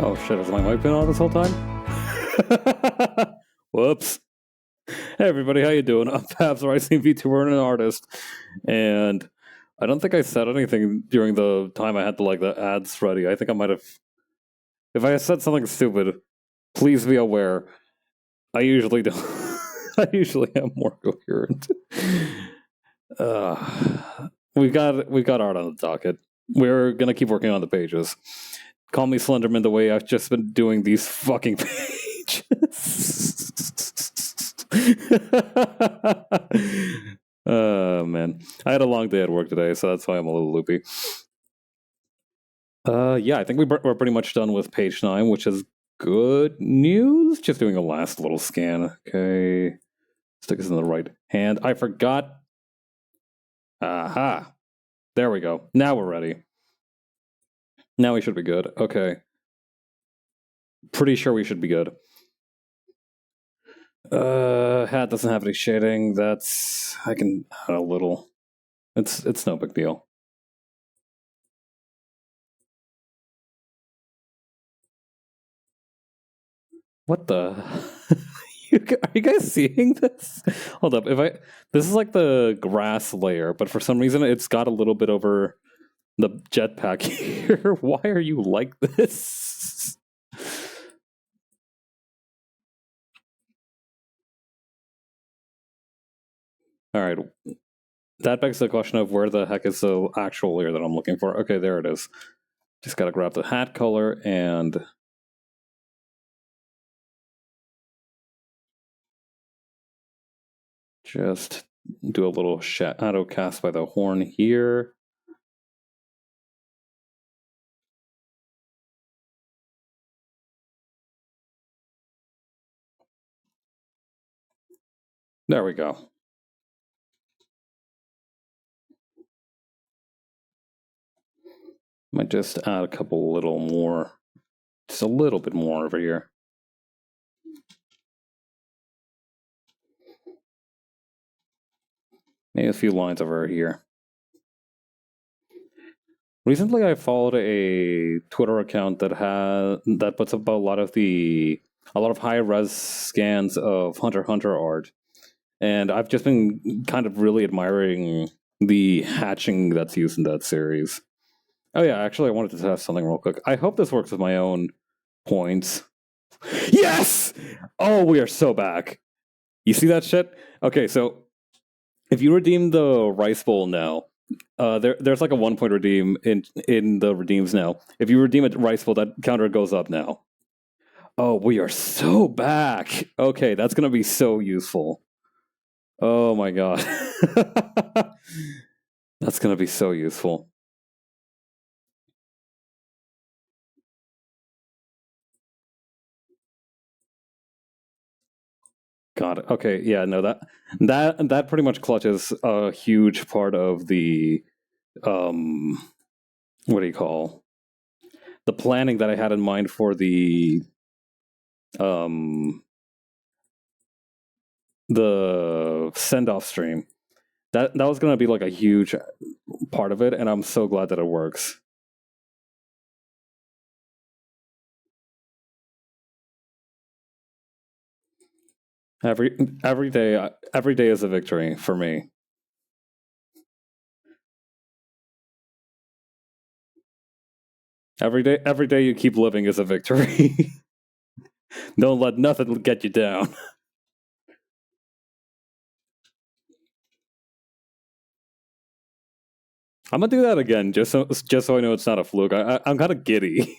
Oh shit, has my mic been on this whole time? Whoops. Hey everybody, how you doing? I'm Pabs, rising VTuber and an artist. And I don't think I said anything during the time I had the ads ready. I think I might have... If I said something stupid, please be aware. I usually don't. I usually am more coherent. We've got art on the docket. We're gonna keep working on the pages. Call me Slenderman the way I've just been doing these fucking pages. Oh man, I had a long day at work today, so that's why I'm a little loopy. Yeah, I think we're pretty much done with page 9, which is good news. Just doing a last little scan. Okay, stick this in the right hand. I forgot. Aha. There we go. Now we're ready. Now we should be good. Okay. Pretty sure we should be good. Hat doesn't have any shading. I can add a little. It's no big deal. What the? Are you guys seeing this? Hold up. This is like the grass layer, but for some reason it's got a little bit over the jetpack here. Why are you like this? All right. That begs the question of where the heck is the actual layer that I'm looking for. Okay, there it is. Just gotta grab the hat color and... just do a little shadow cast by the horn here. There we go. Might just add a couple little more, just a little bit more over here. Maybe a few lines over here. Recently, I followed a Twitter account that puts up a lot of high res scans of Hunter x Hunter art, and I've just been kind of really admiring the hatching that's used in that series. Oh yeah, actually, I wanted to test something real quick. I hope this works with my own points. Yes! Oh, we are so back. You see that shit? Okay, so if you redeem the rice bowl now, there's like a 1 point redeem in the redeems now. If you redeem a rice bowl, that counter goes up now. Oh, we are so back. Okay, that's gonna be so useful. Oh my god. That's gonna be so useful. Got it. Okay, yeah, no, that pretty much clutches a huge part of the what do you call the planning that I had in mind for the send-off stream. That was gonna be like a huge part of it, and I'm so glad that it works. Every day is a victory for me. Every day you keep living is a victory. Don't let nothing get you down. I'm gonna do that again, just so I know it's not a fluke. I'm kind of giddy.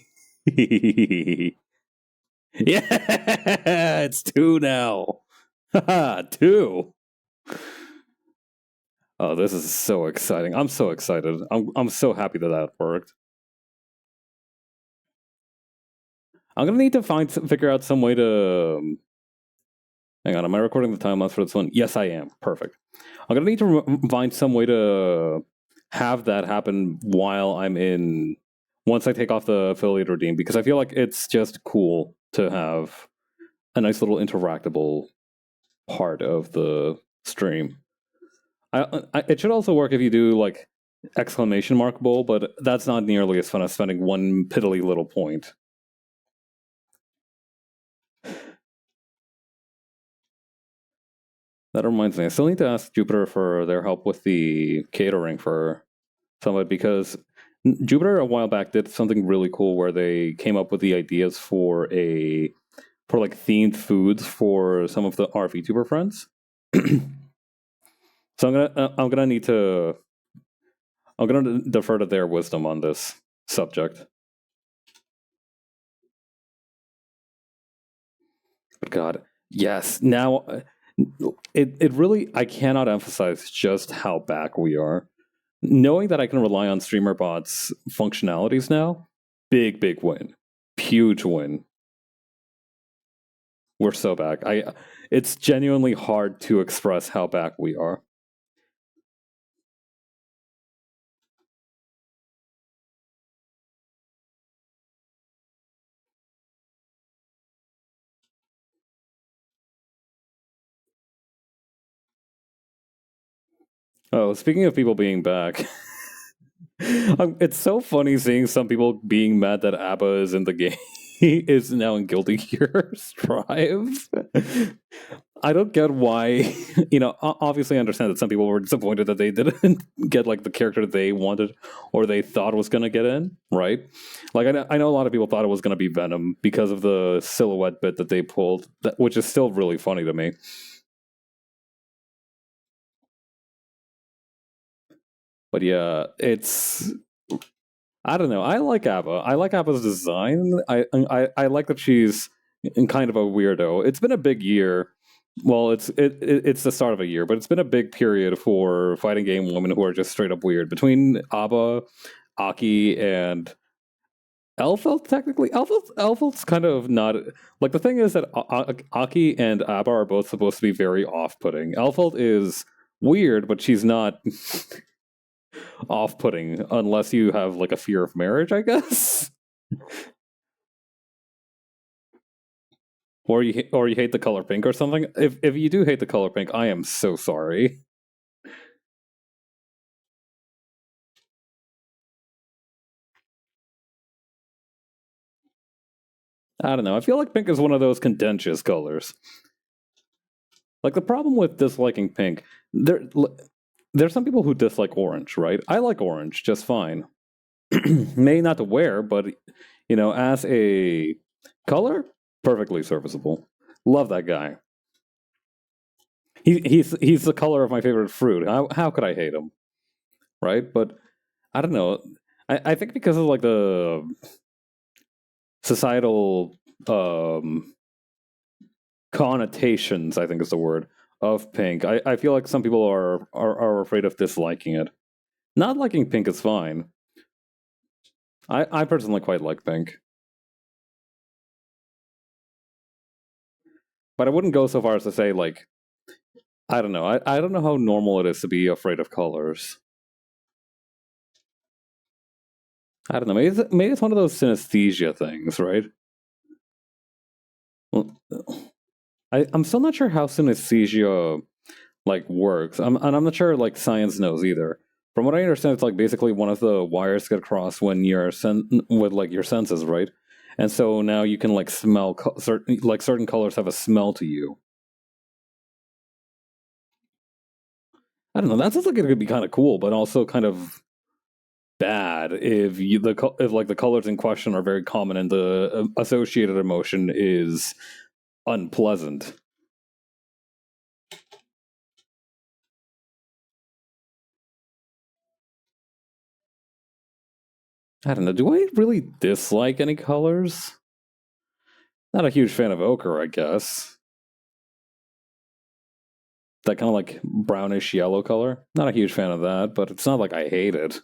Yeah, it's 2 now. 2. Oh, this is so exciting. I'm so excited. I'm so happy that worked. I'm gonna need to figure out some way to... Hang on, am I recording the time lapse for this one? Yes, I am. Perfect. I'm gonna need to find some way to have that happen while I'm in... once I take off the affiliate redeem, because I feel like it's just cool to have a nice little interactable part of the stream. It should also work if you do like exclamation mark bowl, but that's not nearly as fun as spending one piddly little point. That reminds me, I still need to ask Jupiter for their help with the catering for some of it because Jupiter a while back did something really cool where they came up with the ideas for like themed foods for some of the our VTuber friends. So I'm gonna defer to their wisdom on this subject. But God, yes. Now, it really I cannot emphasize just how back we are. Knowing that I can rely on streamer bots functionalities now, big win, huge win. We're so back. It's genuinely hard to express how back we are. Oh, speaking of people being back, it's so funny seeing some people being mad that ABBA is in the game. Is now in Guilty Gear Strive. I don't get why. Obviously, I understand that some people were disappointed that they didn't get like the character they wanted or they thought was going to get in, right? Like I know a lot of people thought it was going to be Venom because of the silhouette bit that they pulled, which is still really funny to me. But yeah, it's I don't know. I like ABBA. I like ABBA's design. I like that she's kind of a weirdo. It's been a big year. Well, it's the start of a year, but it's been a big period for fighting game women who are just straight up weird. Between ABBA, Aki, and Elfelt, technically, Elfelt's kind of not like the thing is that Aki and ABBA are both supposed to be very off-putting. Elfelt is weird, but she's not off-putting unless you have like a fear of marriage, I guess. Or you hate the color pink or something. If you do hate the color pink, I am so sorry. I don't know. I feel like pink is one of those contentious colors. Like the problem with disliking pink, there's some people who dislike orange, right? I like orange just fine. May not to wear, but as a color, perfectly serviceable. Love that guy. He's the color of my favorite fruit. How could I hate him, right? But I don't know. I think because of like the societal connotations, I think is the word, of pink. I feel like some people are afraid of disliking it. Not liking pink is fine. I personally quite like pink. But I wouldn't go so far as to say like I don't know. I don't know how normal it is to be afraid of colors. I don't know. Maybe it's one of those synesthesia things, right? Well, I'm still not sure how synesthesia like works. And I'm not sure like science knows either. From what I understand, it's like basically one of the wires get crossed when you're with like your senses, right? And so now you can like smell certain colors have a smell to you. I don't know. That sounds like it could be kind of cool, but also kind of bad if like the colors in question are very common and the associated emotion is unpleasant. I don't know. Do I really dislike any colors? Not a huge fan of ochre, I guess. That kind of like brownish yellow color. Not a huge fan of that, but it's not like I hate it.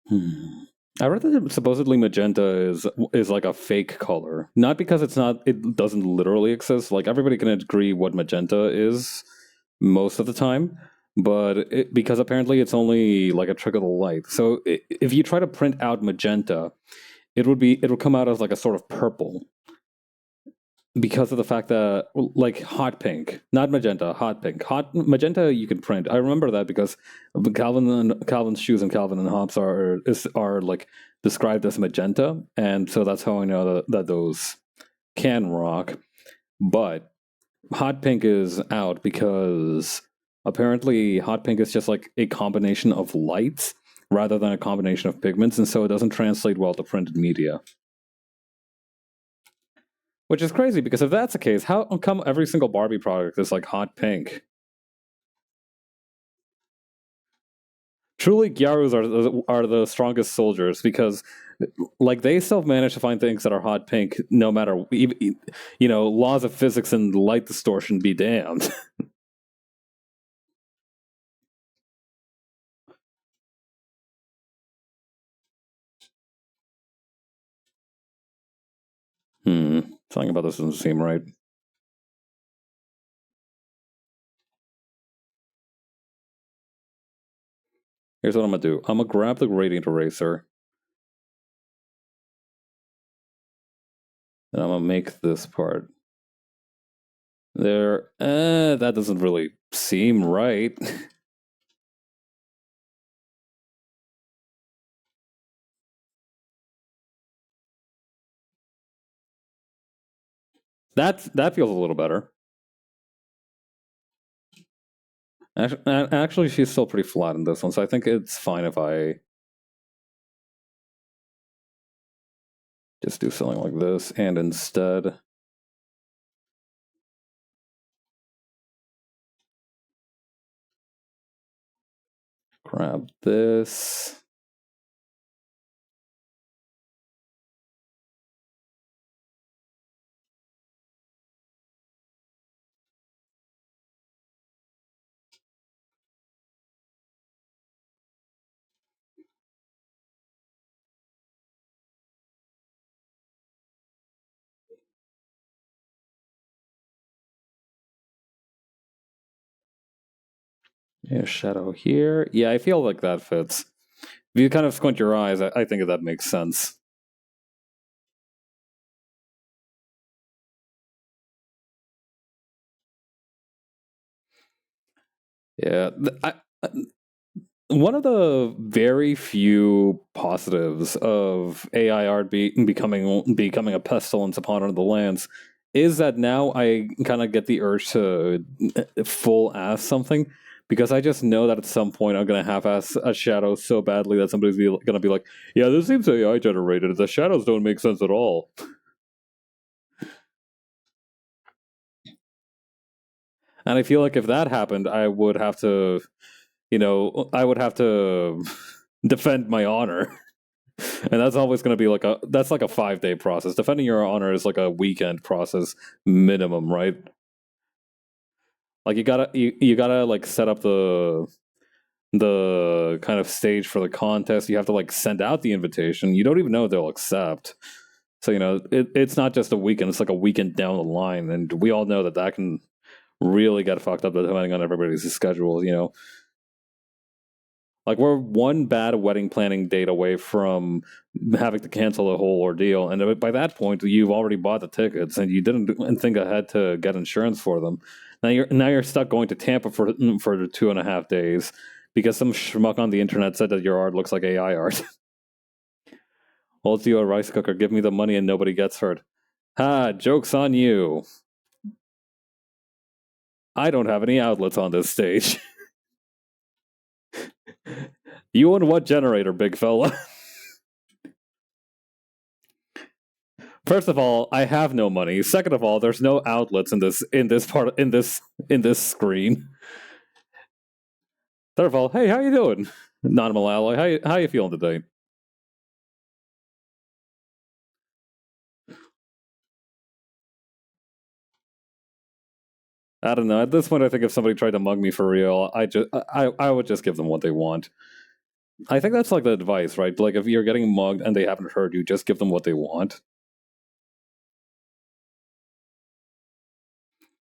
Hmm. I read that supposedly magenta is like a fake color, not because it doesn't literally exist. Like everybody can agree what magenta is most of the time, but because apparently it's only like a trick of the light. So if you try to print out magenta, it would come out as like a sort of purple. because of the fact that like hot pink, not magenta, hot pink. Hot magenta you can print. I remember that because Calvin's shoes and Calvin and Hobbes are like described as magenta, and so that's how I know that those can rock. But hot pink is out because apparently hot pink is just like a combination of lights rather than a combination of pigments, and so it doesn't translate well to printed media. Which is crazy because if that's the case, how come every single Barbie product is like hot pink? Truly, Gyarus are the strongest soldiers because, like, they still manage to find things that are hot pink, no matter laws of physics and light distortion be damned. Something about this doesn't seem right. Here's what I'm gonna do. I'm gonna grab the gradient eraser, and I'm gonna make this part. There, that doesn't really seem right. That feels a little better. Actually, she's still pretty flat in this one, so I think it's fine if I just do something like this, and instead grab this. Yeah, shadow here. Yeah, I feel like that fits. If you kind of squint your eyes, I think that makes sense. Yeah, one of the very few positives of AI art becoming a pestilence upon the lands is that now I kind of get the urge to full ass something because I just know that at some point I'm gonna half ass a shadow so badly that somebody's gonna be like, "Yeah, this seems AI generated. The shadows don't make sense at all." And I feel like if that happened, I would have to, I would have to defend my honor. And that's always going to be like a 5-day process. Defending your honor is like a weekend process minimum, right? Like you gotta like set up the kind of stage for the contest. You have to like send out the invitation. You don't even know if they'll accept. So it's not just a weekend. It's like a weekend down the line, and we all know that can really get fucked up depending on everybody's schedule. Like we're one bad wedding planning date away from having to cancel the whole ordeal, and by that point, you've already bought the tickets and you didn't think ahead to get insurance for them. Now you're stuck going to Tampa for 2.5 days because some schmuck on the internet said that your art looks like AI art. Hold you a rice cooker, give me the money, and nobody gets hurt. Ha! Joke's on you. I don't have any outlets on this stage. You and what generator, big fella? First of all, I have no money. Second of all, there's no outlets in this screen. Third of all, hey, how you doing? Non-Malaloy, how you feeling today? I don't know. At this point, I think if somebody tried to mug me for real, I would just give them what they want. I think that's like the advice, right? Like if you're getting mugged and they haven't heard you, just give them what they want.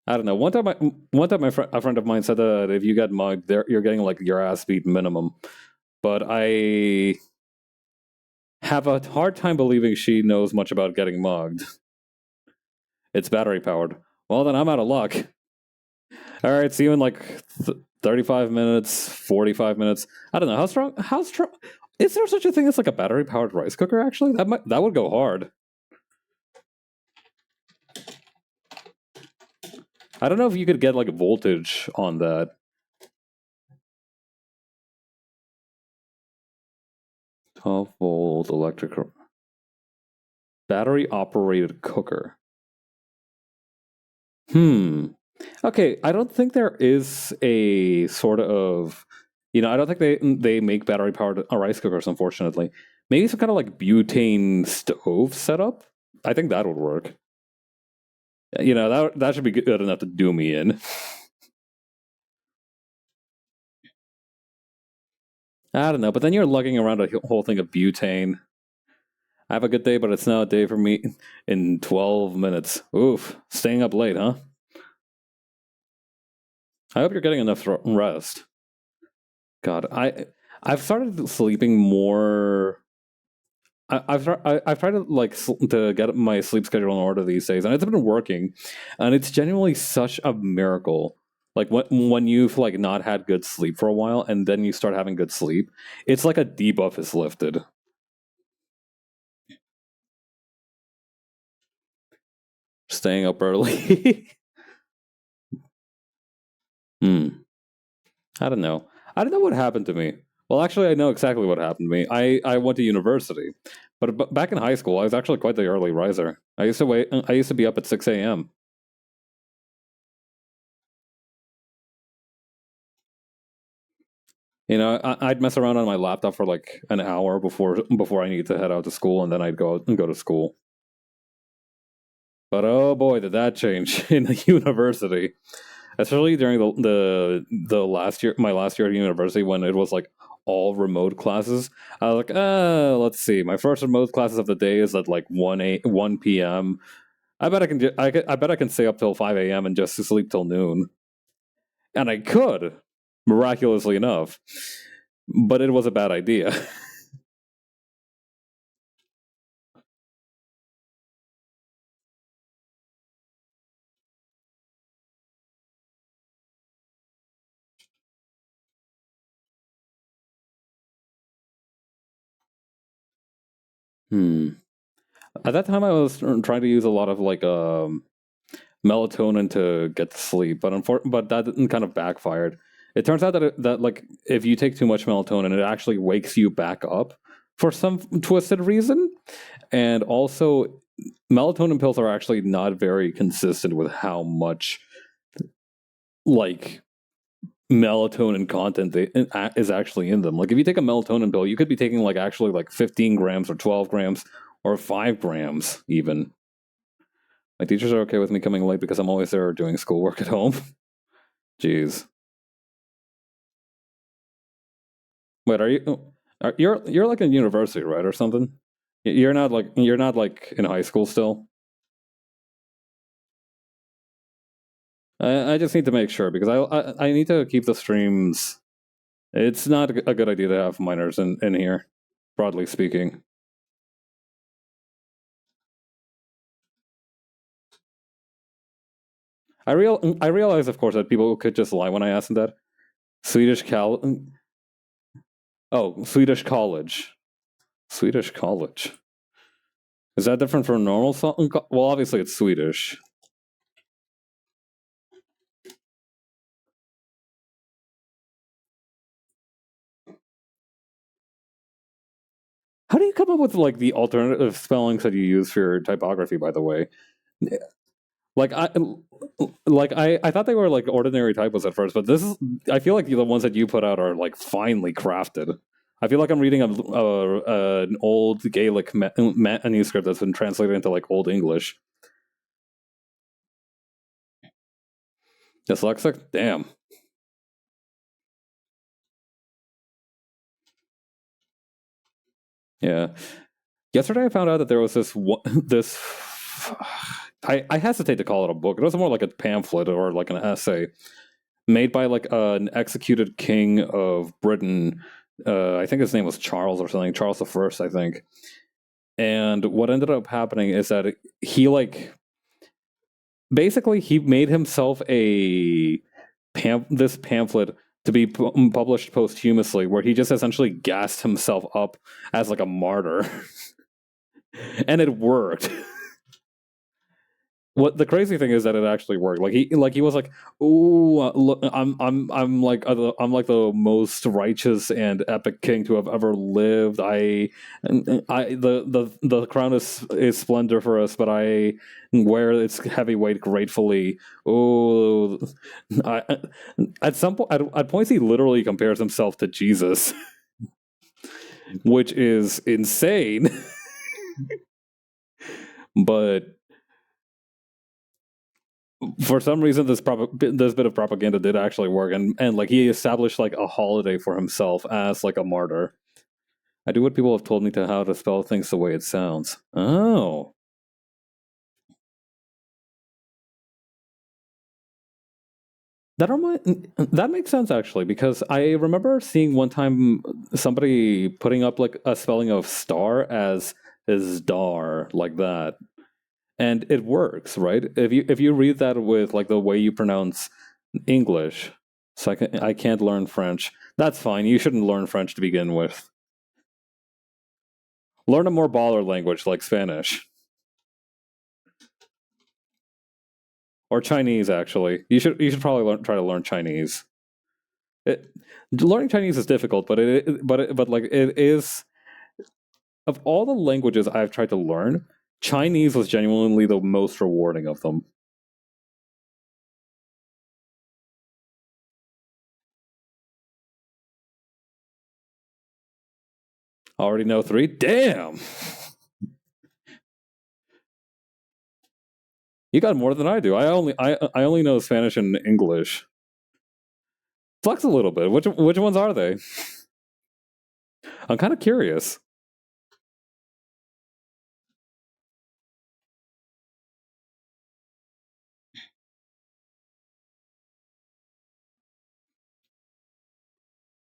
I don't know. One time, a friend of mine said that if you get mugged, you're getting like your ass beat minimum. But I have a hard time believing she knows much about getting mugged. It's battery powered. Well, then I'm out of luck. All right, see you in like 35 minutes, 45 minutes. I don't know. How strong? How strong? Is there such a thing as like a battery powered rice cooker? Actually, that would go hard. I don't know if you could get like a voltage on that. 12-volt electric battery operated cooker. Okay, I don't think there is a sort of, I don't think they make battery powered rice cookers. Unfortunately, maybe some kind of like butane stove setup. I think that would work. That should be good enough to do me in. I don't know, but then you're lugging around a whole thing of butane. I have a good day, but it's now a day for me in 12 minutes. Oof, staying up late, huh? I hope you're getting enough rest. God, I've started sleeping more. I've tried to to get my sleep schedule in order these days, and it's been working, and it's genuinely such a miracle. Like when you've like not had good sleep for a while, and then you start having good sleep, it's like a debuff is lifted. Staying up early. Hmm. I don't know. I don't know what happened to me. Well, actually, I know exactly what happened to me. I went to university, but back in high school, I was actually quite the early riser. I used to wait. I used to be up at 6 a.m. I'd mess around on my laptop for like an hour before I needed to head out to school, and then I'd go out and go to school. But oh boy, did that change in the university, especially during the last year, my last year at university, when it was like all remote classes. I was like, let's see. My first remote classes of the day is at like 1 p.m. I bet I can. I bet I can stay up till 5 a.m. and just sleep till noon, and I could, miraculously enough. But it was a bad idea. Hmm. At that time, I was trying to use a lot of like melatonin to get to sleep, but that kind of backfired. It turns out that like if you take too much melatonin, it actually wakes you back up for some twisted reason, and also melatonin pills are actually not very consistent with how much like melatonin content is actually in them. Like if you take a melatonin pill, you could be taking like actually like 15 grams or 12 grams or 5 grams even. My teachers are okay with me coming late because I'm always there doing schoolwork at home. Jeez. Wait, are you? You're like in university, right, or something? You're not like in high school still. I just need to make sure because I need to keep the streams. It's not a good idea to have minors in here, broadly speaking. I realize, of course, that people could just lie when I ask them that. Swedish Cal. Oh, Swedish college. Swedish college. Is that different from normal? Well, obviously it's Swedish. How do you come up with like the alternative spellings that you use for your typography? By the way, like I thought they were like ordinary typos at first, but this is I feel like the ones that you put out are like finely crafted. I feel like I'm reading an old Gaelic manuscript that's been translated into like Old English. Dyslexic? Damn. Yeah. Yesterday, I found out that there was this. I hesitate to call it a book. It was more like a pamphlet or like an essay made by like an executed king of Britain. I think his name was Charles or something. Charles the First, I think. And what ended up happening is that he like basically he made himself this pamphlet to be published posthumously, where he just essentially gassed himself up as like a martyr, and it worked. What the crazy thing is that it actually worked. He was like, "Ooh, look, I'm like the most righteous and epic king to have ever lived. The crown is splendor for us, but I wear its heavy weight gratefully." Oh, I, at some point, at points, he literally compares himself to Jesus, which is insane. But for some reason, this bit of propaganda did actually work, and like he established like a holiday for himself as like a martyr. I do what people have told me to how to spell things the way it sounds. Oh, that makes sense actually, because I remember seeing one time somebody putting up like a spelling of star as dar like that, and it works, right? If you read that with like the way you pronounce English, so I can't learn French. That's fine. You shouldn't learn French to begin with. Learn a more baller language like Spanish or Chinese. Actually, you should probably try to learn Chinese. It, Learning Chinese is difficult, but like it is, of all the languages I've tried to learn, Chinese was genuinely the most rewarding of them. Already know three. Damn, you got more than I do. I only know Spanish and English. Flex a little bit. Which ones are they? I'm kind of curious.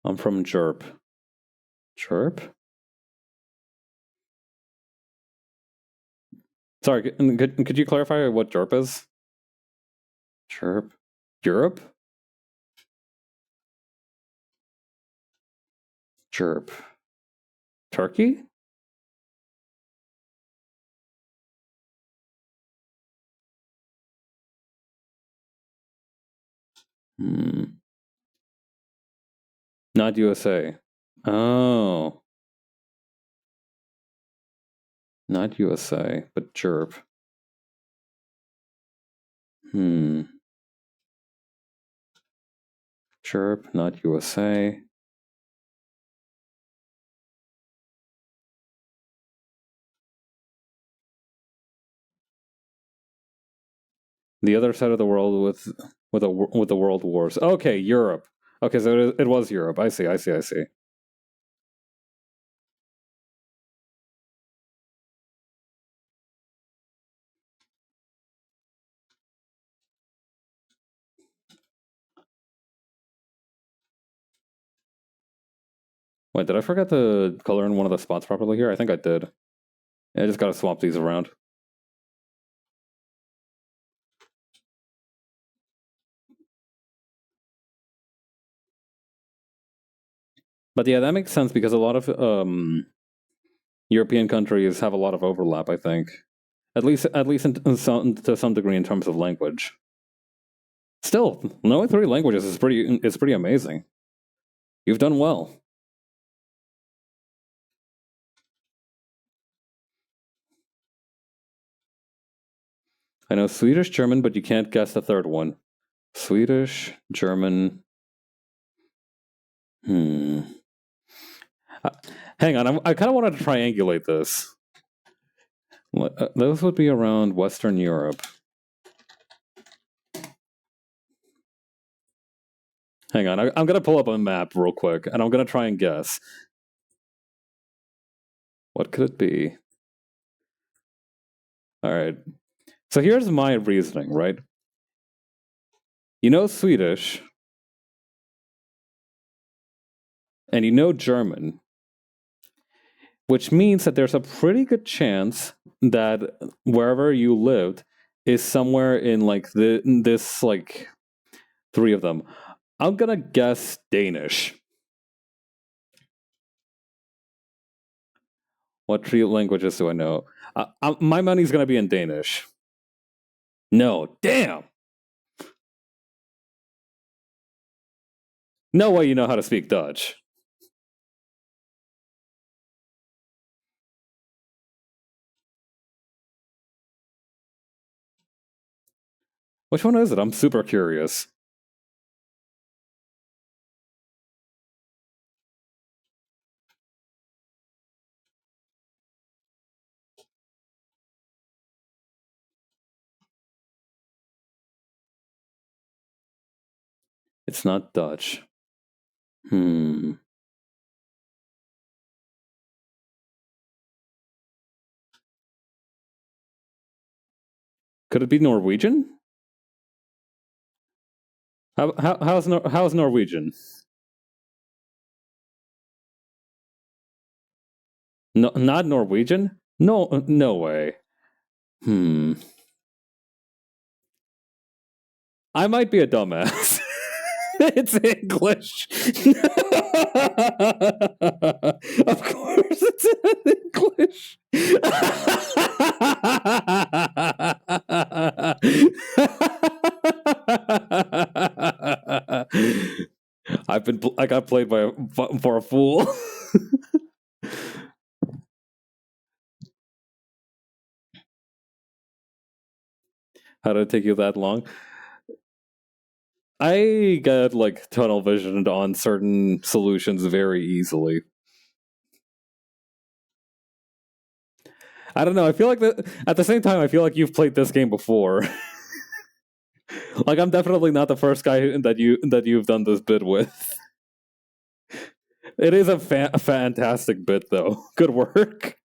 I'm from Jerp. Chirp? Sorry, could you clarify what Jerp is? Chirp? Europe? Chirp. Turkey? Hmm. Not USA. Oh, not USA, but Jerp. Hmm. Chirp, not USA. The other side of the world with the world wars. Okay, Europe. Okay, so it was Europe. I see. I see. I see. Wait, did I forget to color in one of the spots properly here? I think I did. I just gotta swap these around. But yeah, that makes sense because a lot of European countries have a lot of overlap. I think, at least to some degree in terms of language. Still, knowing three languages is pretty amazing. You've done well. I know Swedish, German, but you can't guess the third one. Swedish, German. Hmm. Uh, Hang on, I kind of wanted to triangulate this. Those would be around Western Europe. Hang on, I'm gonna pull up a map real quick, and I'm gonna try and guess. What could it be? All right. So here's my reasoning, right? You know Swedish, and you know German, which means that there's a pretty good chance that wherever you lived, is somewhere in like this like three of them. I'm gonna guess Danish. What three languages do I know? My money's gonna be in Danish. No, damn. No way you know how to speak Dutch. Which one is it? I'm super curious. It's not Dutch. Hmm. Could it be Norwegian? How's Norwegian? No, not Norwegian. No, no way. Hmm. I might be a dumbass. It's English. Of course, it's English. I got played by for a fool. How did it take you that long? I get like tunnel visioned on certain solutions very easily. I don't know. I feel like at the same time, I feel like you've played this game before. Like I'm definitely not the first guy that you've done this bit with. It is a fantastic bit, though. Good work.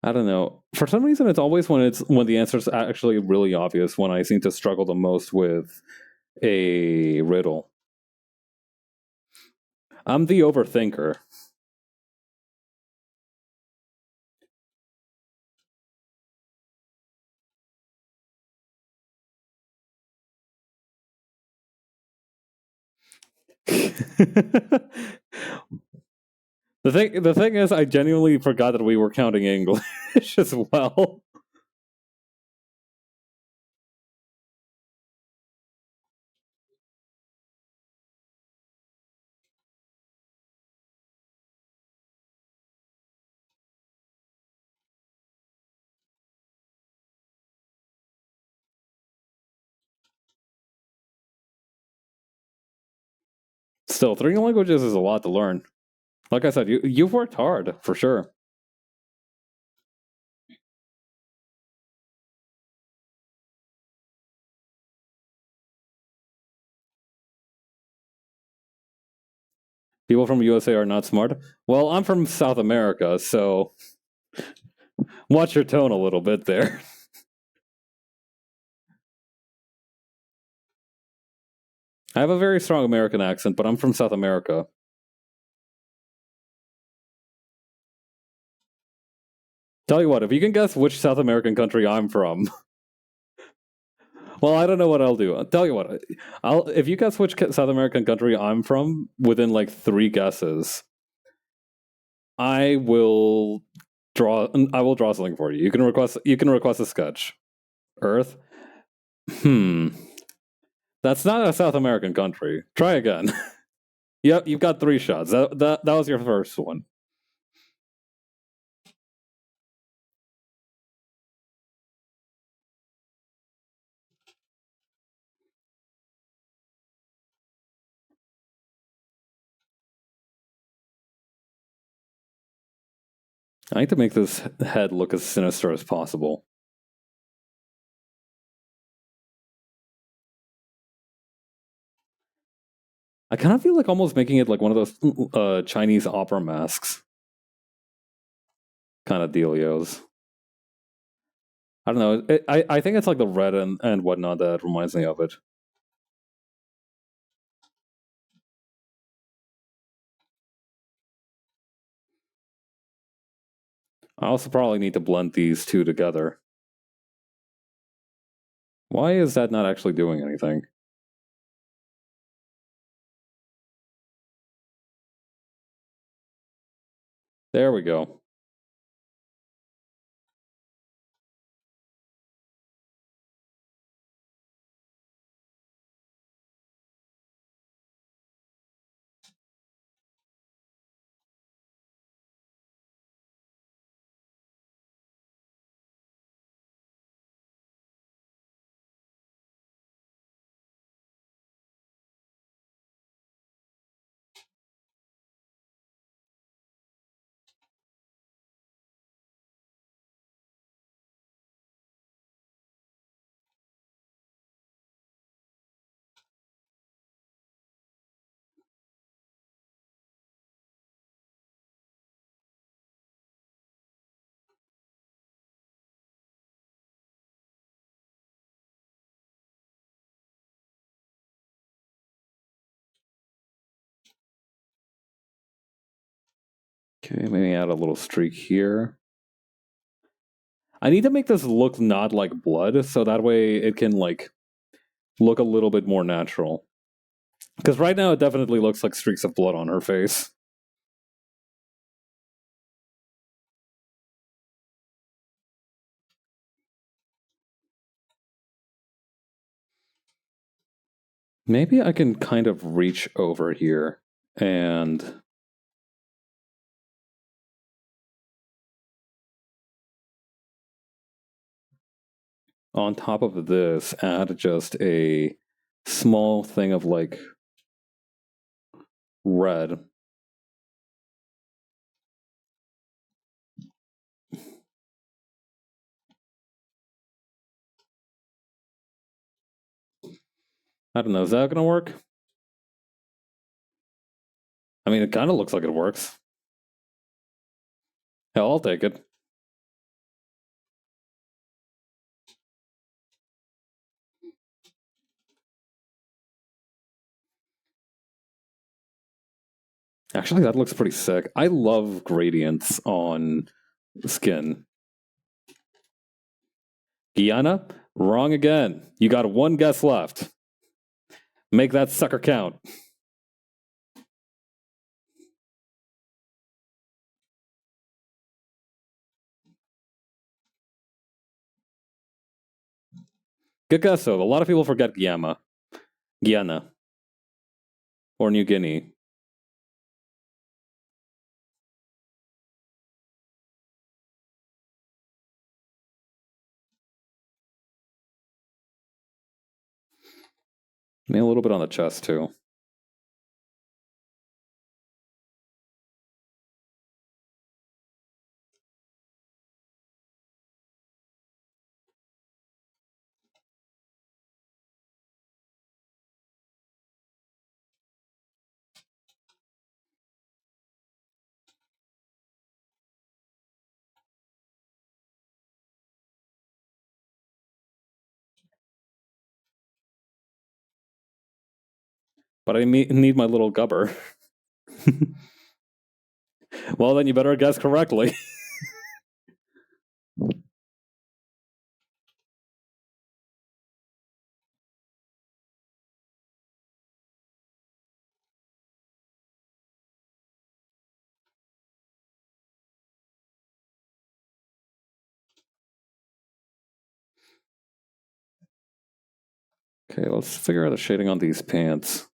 I don't know. For some reason, it's always when the answer is actually really obvious when I seem to struggle the most with a riddle. I'm the overthinker. The thing is, I genuinely forgot that we were counting English as well. Still, three languages is a lot to learn. Like I said, you've worked hard for sure. People from USA are not smart. Well, I'm from South America, so watch your tone a little bit there. I have a very strong American accent, but I'm from South America. Tell you what, if you can guess which South American country I'm from, well, I don't know what I'll do. I'll tell you what, I'll if you guess which South American country I'm from within like three guesses, I will draw something for you. You can request a sketch. Earth. Hmm. That's not a South American country. Try again. Yep, you've got three shots. That was your first one. I need to make this head look as sinister as possible. I kind of feel like almost making it like one of those Chinese opera masks kind of dealios. I don't know. I think it's like the red and whatnot that reminds me of it. I also probably need to blend these two together. Why is that not actually doing anything? There we go. Okay, maybe add a little streak here. I need to make this look not like blood, so that way it can like look a little bit more natural. Because right now it definitely looks like streaks of blood on her face. Maybe I can kind of reach over here and on top of this add just a small thing of like red. I don't know, is that gonna work? I mean, it kind of looks like it works. Hell, I'll take it. Actually, that looks pretty sick. I love gradients on skin. Guyana? Wrong again. You got one guess left. Make that sucker count. Good guess, though. A lot of people forget Guyana. Or New Guinea. Maybe a little bit on the chest, too. But I need my little gubber. Well, then you better guess correctly. Okay, let's figure out the shading on these pants.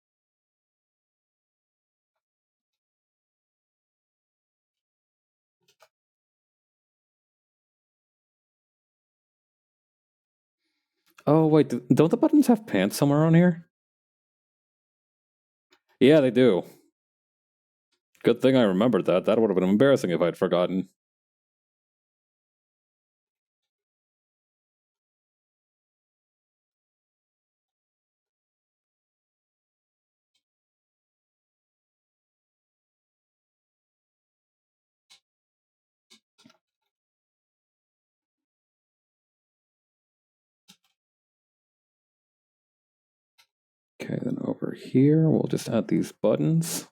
Oh, wait, don't the buttons have pants somewhere on here? Yeah, they do. Good thing I remembered that. That would have been embarrassing if I'd forgotten. Okay, then over here, we'll just add these buttons.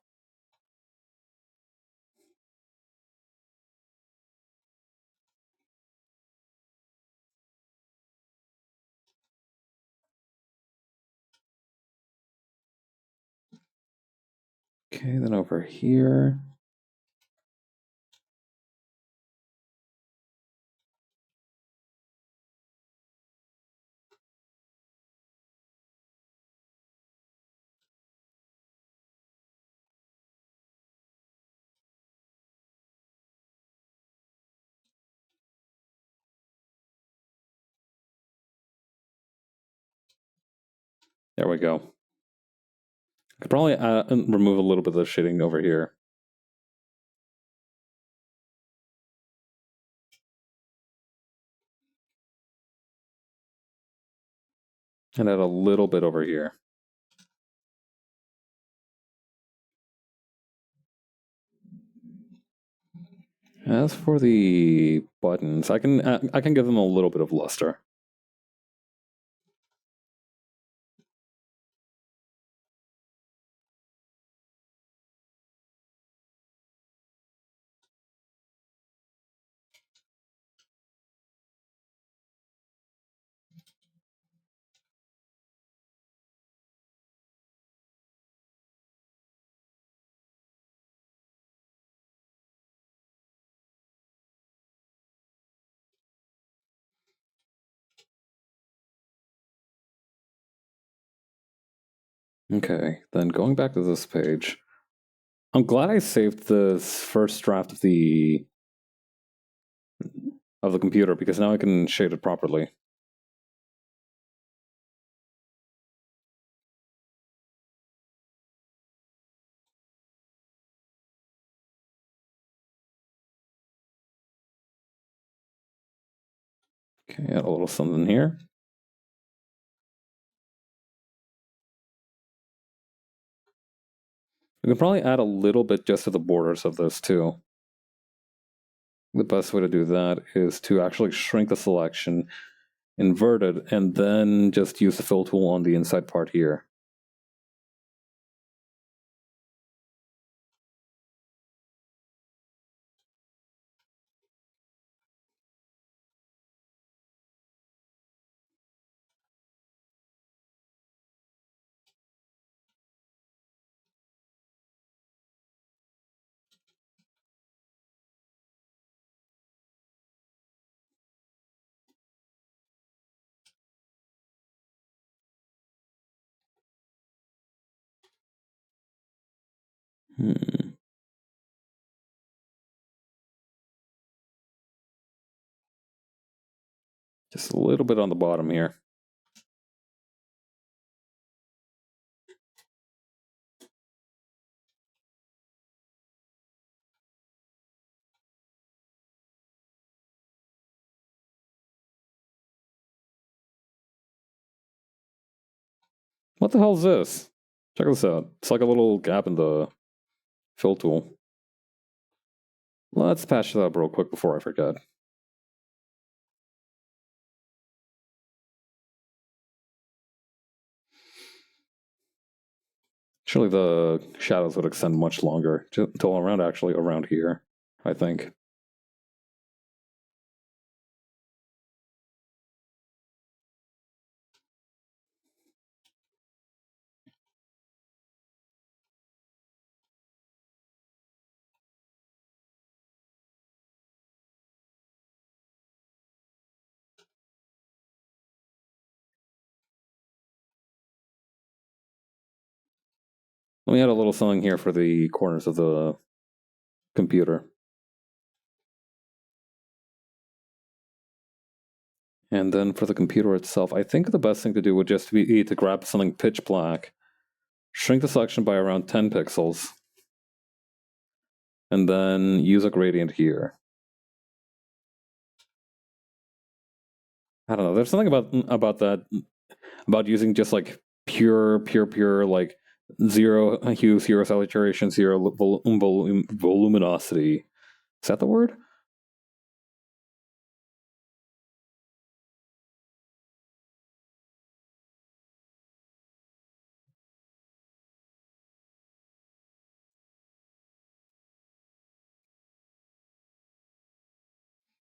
Okay, then over here. There we go. I could probably remove a little bit of the shading over here. And add a little bit over here. As for the buttons, I can give them a little bit of luster. Okay, then going back to this page, I'm glad I saved this first draft of the computer because now I can shade it properly. Okay, add a little something here. We can probably add a little bit just to the borders of this too. The best way to do that is to actually shrink the selection, invert it, and then just use the fill tool on the inside part here. Just a little bit on the bottom here. What the hell is this? Check this out. It's like a little gap in the fill tool. Let's patch that up real quick before I forget. Surely the shadows would extend much longer, until around here, I think. Let me add a little something here for the corners of the computer. And then for the computer itself, I think the best thing to do would just be to grab something pitch black, shrink the selection by around 10 pixels, and then use a gradient here. I don't know. There's something about that, about using just like pure like zero hue, zero saturation, zero voluminosity. Is that the word?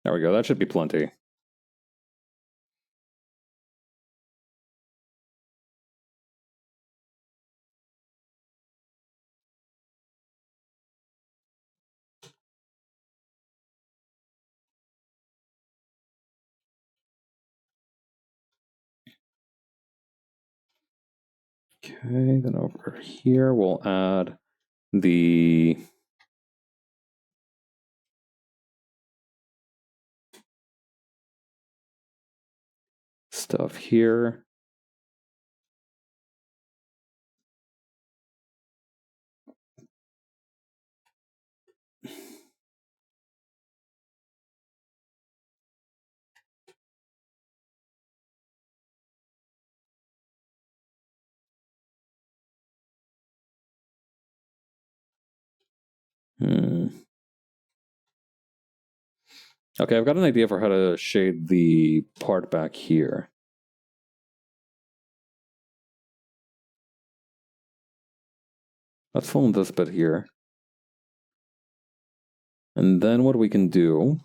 There we go. That should be plenty. Okay, then over here we'll add the stuff here. Okay, I've got an idea for how to shade the part back here. Let's fill in this bit here. And then what we can do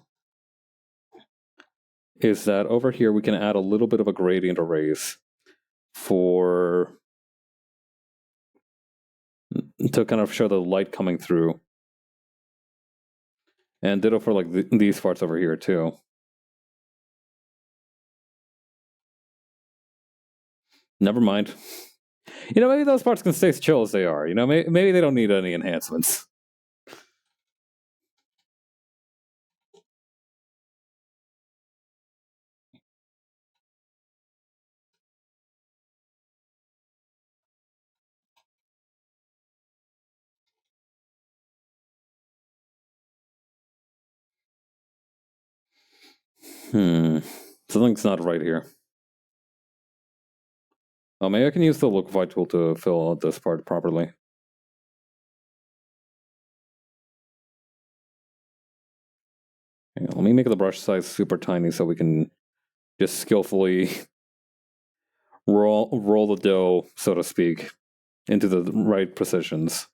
is that over here we can add a little bit of a gradient erase to kind of show the light coming through. And ditto for like these parts over here too. Never mind. You know, maybe those parts can stay as chill as they are. You know, maybe they don't need any enhancements. Something's not right here. Oh, maybe I can use the liquify tool to fill out this part properly. Let me make the brush size super tiny so we can just skillfully roll the dough, so to speak, into the right positions.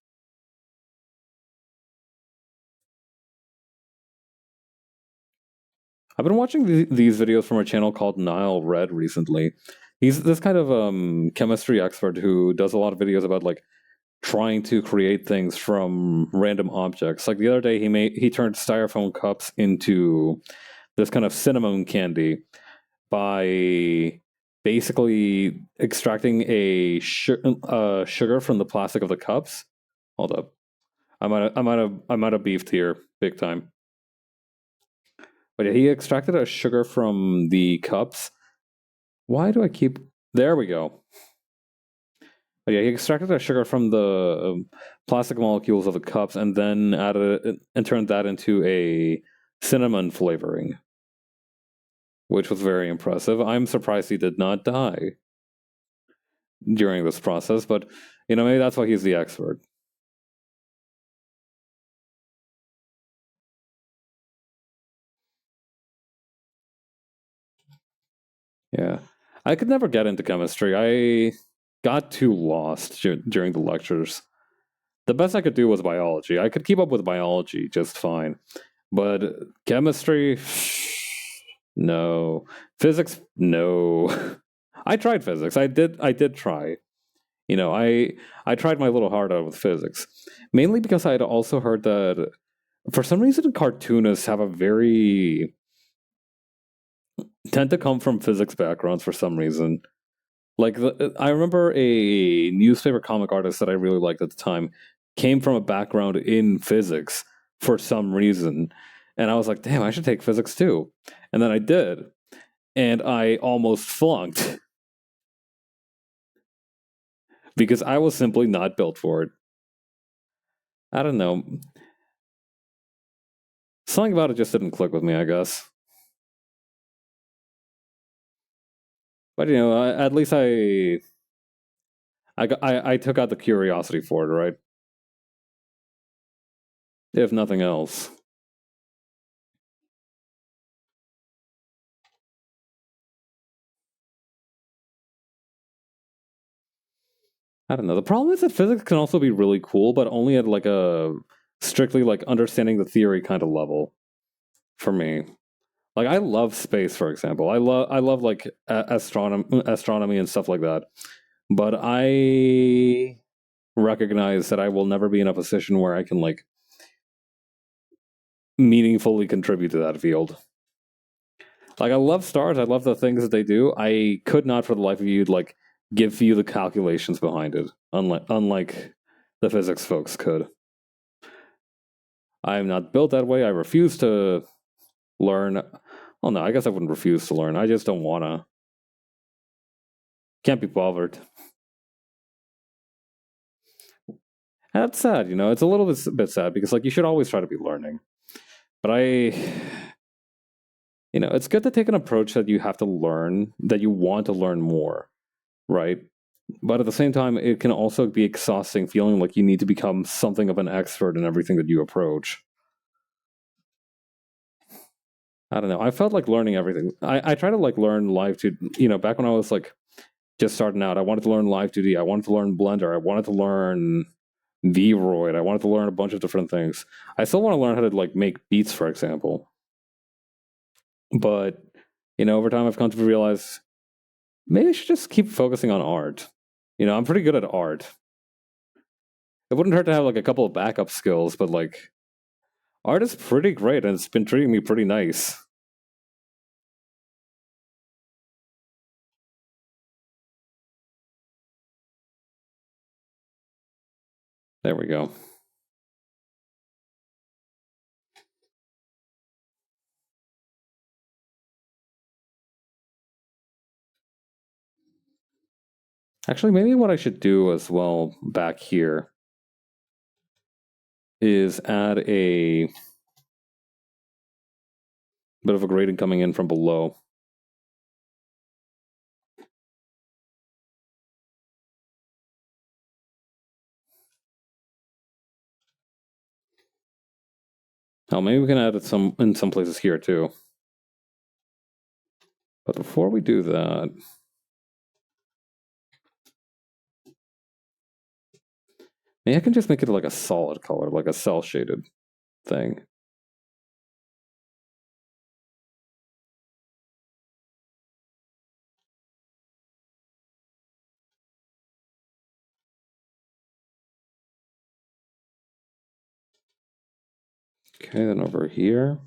I've been watching these videos from a channel called Nile Red recently. He's this kind of chemistry expert who does a lot of videos about like trying to create things from random objects. Like the other day, he turned styrofoam cups into this kind of cinnamon candy by basically extracting a sugar from the plastic of the cups. Hold up, I might have beefed here big time. But yeah, he extracted a sugar from the cups. Why do I keep? There we go. But yeah, he extracted a sugar from the plastic molecules of the cups and then added and turned that into a cinnamon flavoring, which was very impressive. I'm surprised he did not die during this process, but you know, maybe that's why he's the expert. Yeah. I could never get into chemistry. I got too lost during the lectures. The best I could do was biology. I could keep up with biology just fine. But chemistry, no. Physics, no. I tried physics. I did try. You know, I tried my little heart out with physics. Mainly because I had also heard that for some reason cartoonists have a very tend to come from physics backgrounds for some reason. Like I remember a newspaper comic artist that I really liked at the time came from a background in physics for some reason. And I was like, damn, I should take physics too. And then I did. And I almost flunked because I was simply not built for it. I don't know. Something about it just didn't click with me, I guess. But you know, at least I took out the curiosity for it, right? If nothing else. I don't know. The problem is that physics can also be really cool, but only at like a strictly like understanding the theory kind of level for me. Like I love space, for example. I love like astronomy and stuff like that. But I recognize that I will never be in a position where I can like meaningfully contribute to that field. Like I love stars, I love the things that they do. I could not for the life of you like give you the calculations behind it, unlike the physics folks could. I am not built that way. I refuse to learn. Well, no, I guess I wouldn't refuse to learn. I just don't wanna. Can't be bothered. And that's sad, you know. It's a little bit sad because like you should always try to be learning. But it's good to take an approach that you have to learn, that you want to learn more, right? But at the same time, it can also be exhausting feeling like you need to become something of an expert in everything that you approach. I don't know. I felt like learning everything. I try to like learn live to, back when I was like just starting out, I wanted to learn live 2D. I wanted to learn Blender. I wanted to learn Vroid. I wanted to learn a bunch of different things. I still want to learn how to like make beats, for example. But, over time I've come to realize maybe I should just keep focusing on art. I'm pretty good at art. It wouldn't hurt to have like a couple of backup skills, but like art is pretty great and it's been treating me pretty nice. There we go. Actually, maybe what I should do as well back here is add a bit of a grading coming in from below. Oh, maybe we can add it in some places here too. But before we do that, maybe I can just make it like a solid color, like a cell shaded thing. Okay, then over here.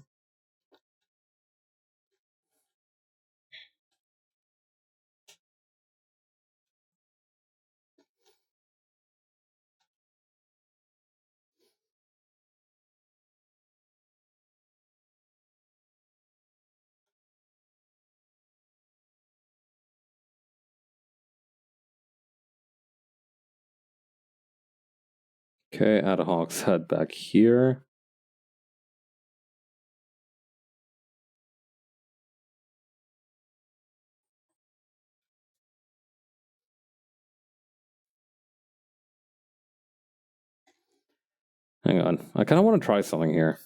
Okay, add a hawk's head back here. Hang on, I kind of want to try something here.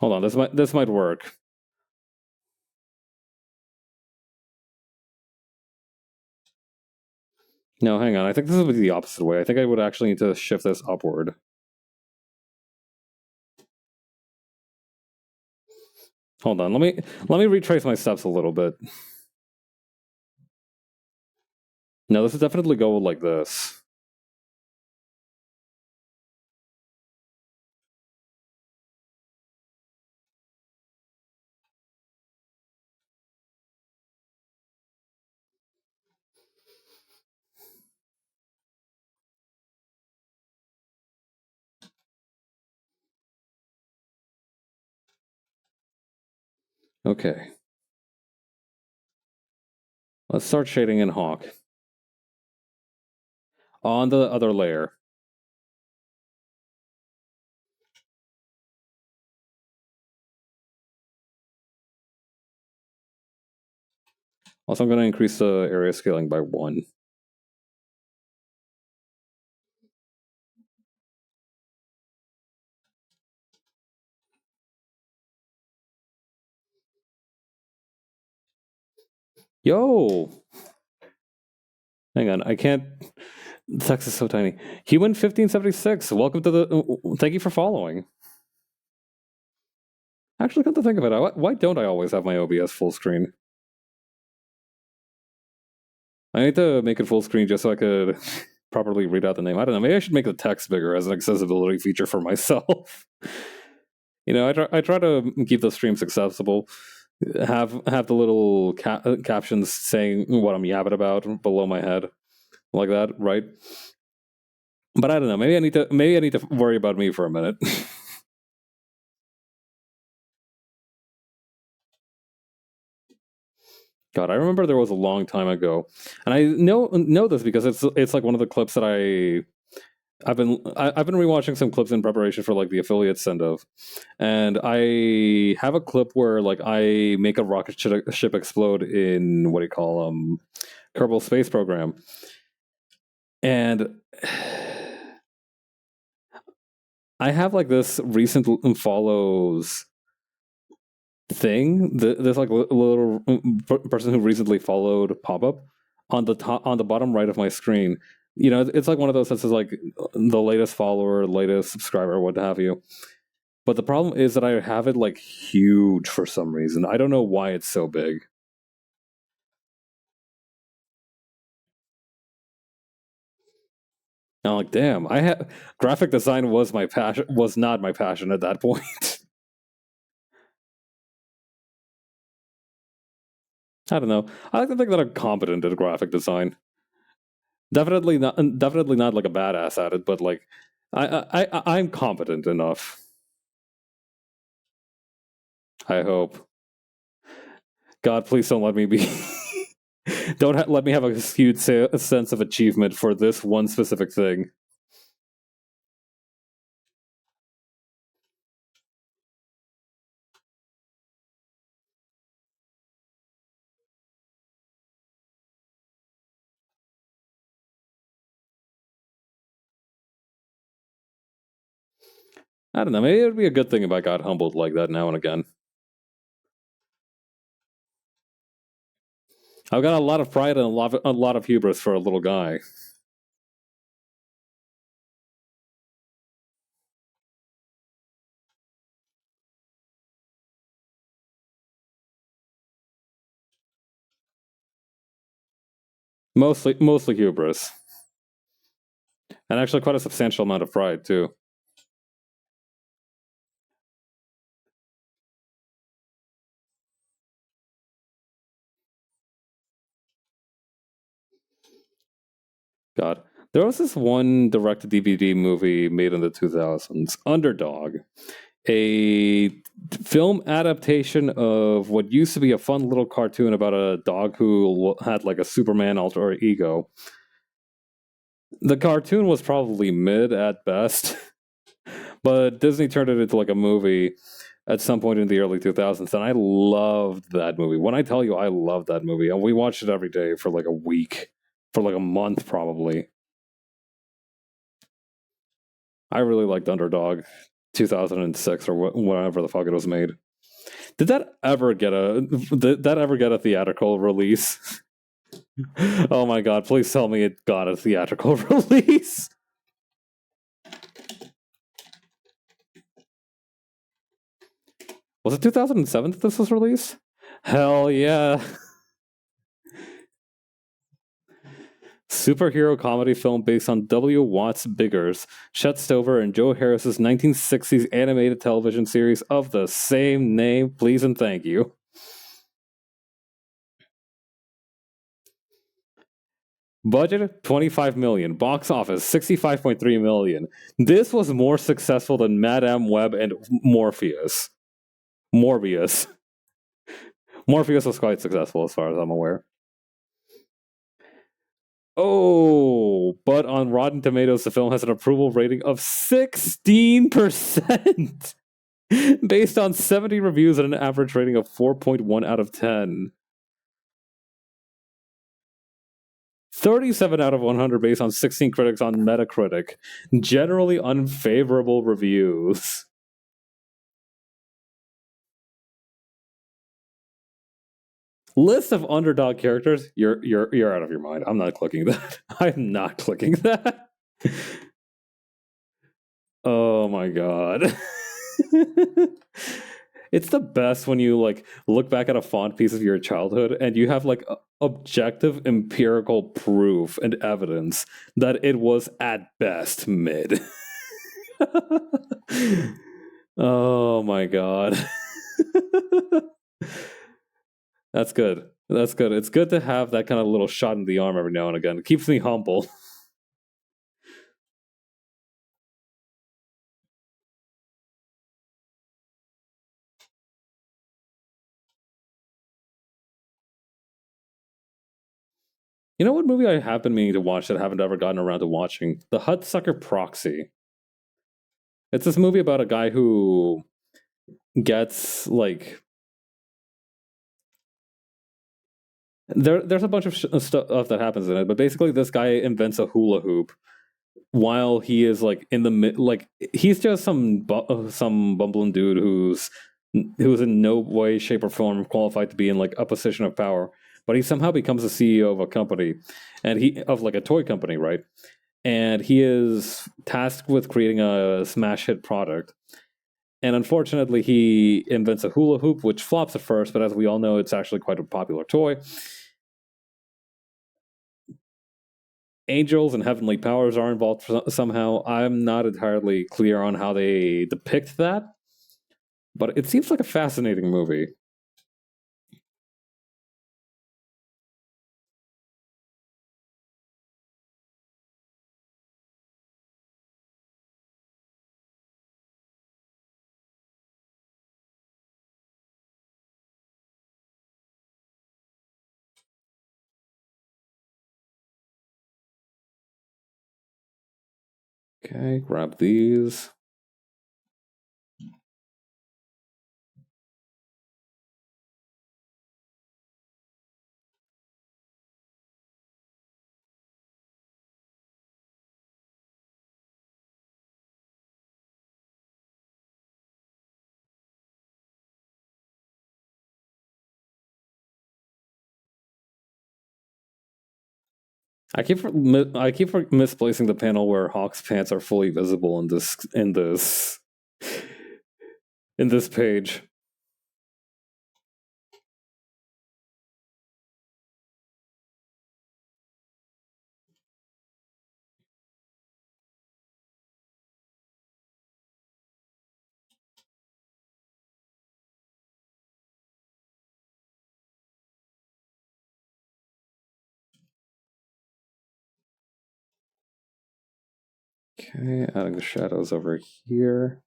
Hold on, this might work. No, hang on. I think this would be the opposite way. I think I would actually need to shift this upward. Hold on. Let me retrace my steps a little bit. No, this is definitely go like this. Okay. Let's start shading in Hawk. On the other layer. Also, I'm going to increase the area scaling by 1. Yo! Hang on, I can't. The text is so tiny. Human 1576. Welcome to the. Thank you for following. Actually, come to think of it, why don't I always have my OBS full screen? I need to make it full screen just so I could properly read out the name. I don't know. Maybe I should make the text bigger as an accessibility feature for myself. I try to keep the streams accessible. Have the little captions saying what I'm yapping about below my head, like that, right? But I don't know. Maybe I need to worry about me for a minute. God, I remember there was a long time ago, and I know this because it's like one of the clips that I've been rewatching some clips in preparation for like the affiliate send of, and I have a clip where like I make a rocket ship explode in what do you call Kerbal Space Program, and I have like this recent follows thing. There's like a little person who recently followed pop up on the bottom right of my screen. It's like one of those that says like the latest follower, latest subscriber, what have you. But the problem is that I have it like huge for some reason. I don't know why it's so big. I'm like, damn, graphic design was my passion, was not my passion at that point. I don't know. I like to think that I'm competent at graphic design. Definitely not like a badass at it, but like I'm competent enough. I hope. God, please don't let me be. Don't let me have a huge sense of achievement for this one specific thing. I don't know. Maybe it would be a good thing if I got humbled like that now and again. I've got a lot of pride and a lot of hubris for a little guy. Mostly hubris, and actually quite a substantial amount of pride too. God, there was this one direct-to-DVD movie made in the 2000s, Underdog, a film adaptation of what used to be a fun little cartoon about a dog who had like a Superman alter ego. The cartoon was probably mid at best, but Disney turned it into like a movie at some point in the early 2000s, and I loved that movie. When I tell you I loved that movie, and we watched it every day for like a week, for like a month probably. I really liked Underdog 2006 or whatever the fuck it was made. Did that ever get a theatrical release? Oh my god, please tell me it got a theatrical release. Was it 2007 that this was released? Hell yeah. Superhero comedy film based on W. Watts Biggers, Chet Stover, and Joe Harris's 1960s animated television series of the same name. Please and thank you. Budget $25 million. Box office $65.3 million. This was more successful than Madame Web and Morbius. Morbius was quite successful as far as I'm aware. Oh, but on Rotten Tomatoes, the film has an approval rating of 16%, based on 70 reviews and an average rating of 4.1 out of 10. 37 out of 100 based on 16 critics on Metacritic. Generally unfavorable reviews. list of underdog characters. You're out of your mind. I'm not clicking that. I'm not clicking that. Oh my god. It's the best when you like look back at a fond piece of your childhood and you have like objective empirical proof and evidence that it was at best mid. Oh my god. That's good. That's good. It's good to have that kind of little shot in the arm every now and again. It keeps me humble. You know what movie I have been meaning to watch that I haven't ever gotten around to watching? The Hudsucker Proxy. It's this movie about a guy who gets like there's a bunch of stuff that happens in it, but basically this guy invents a hula hoop while he is like in the like he's just some bumbling dude who's in no way, shape, or form qualified to be in like a position of power, but he somehow becomes the CEO of a company, and he of like a toy company, right? And he is tasked with creating a smash hit product. And unfortunately, he invents a hula hoop, which flops at first, but as we all know, it's actually quite a popular toy. Angels and heavenly powers are involved somehow. I'm not entirely clear on how they depict that, but it seems like a fascinating movie. Okay, grab these. I keep misplacing the panel where Hawk's pants are fully visible in this page. Okay, adding the shadows over here.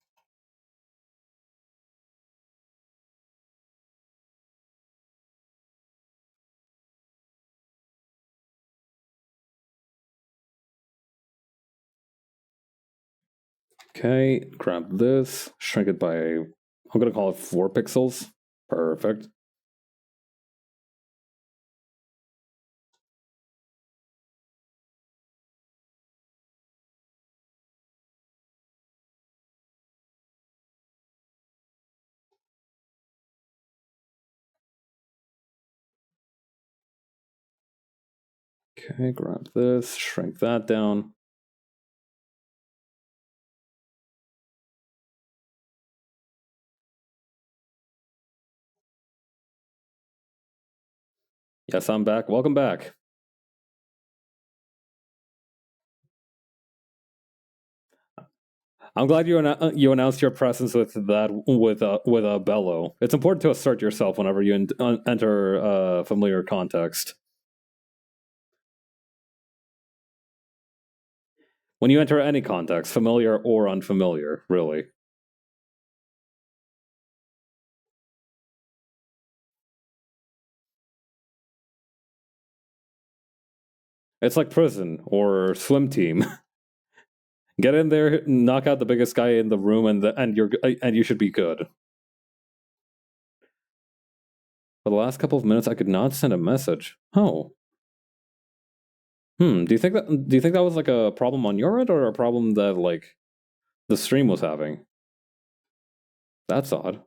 Okay, grab this, shrink it by, I'm gonna call it 4 pixels. Perfect. Okay, grab this, shrink that down. Yes, I'm back. Welcome back. I'm glad you announced your presence with a bellow. It's important to assert yourself whenever you enter a familiar context. When you enter any context, familiar or unfamiliar, really. It's like prison or swim team. Get in there, knock out the biggest guy in the room, and you should be good. For the last couple of minutes, I could not send a message. Oh. Do you think that was like a problem on your end or a problem that like the stream was having? That's odd.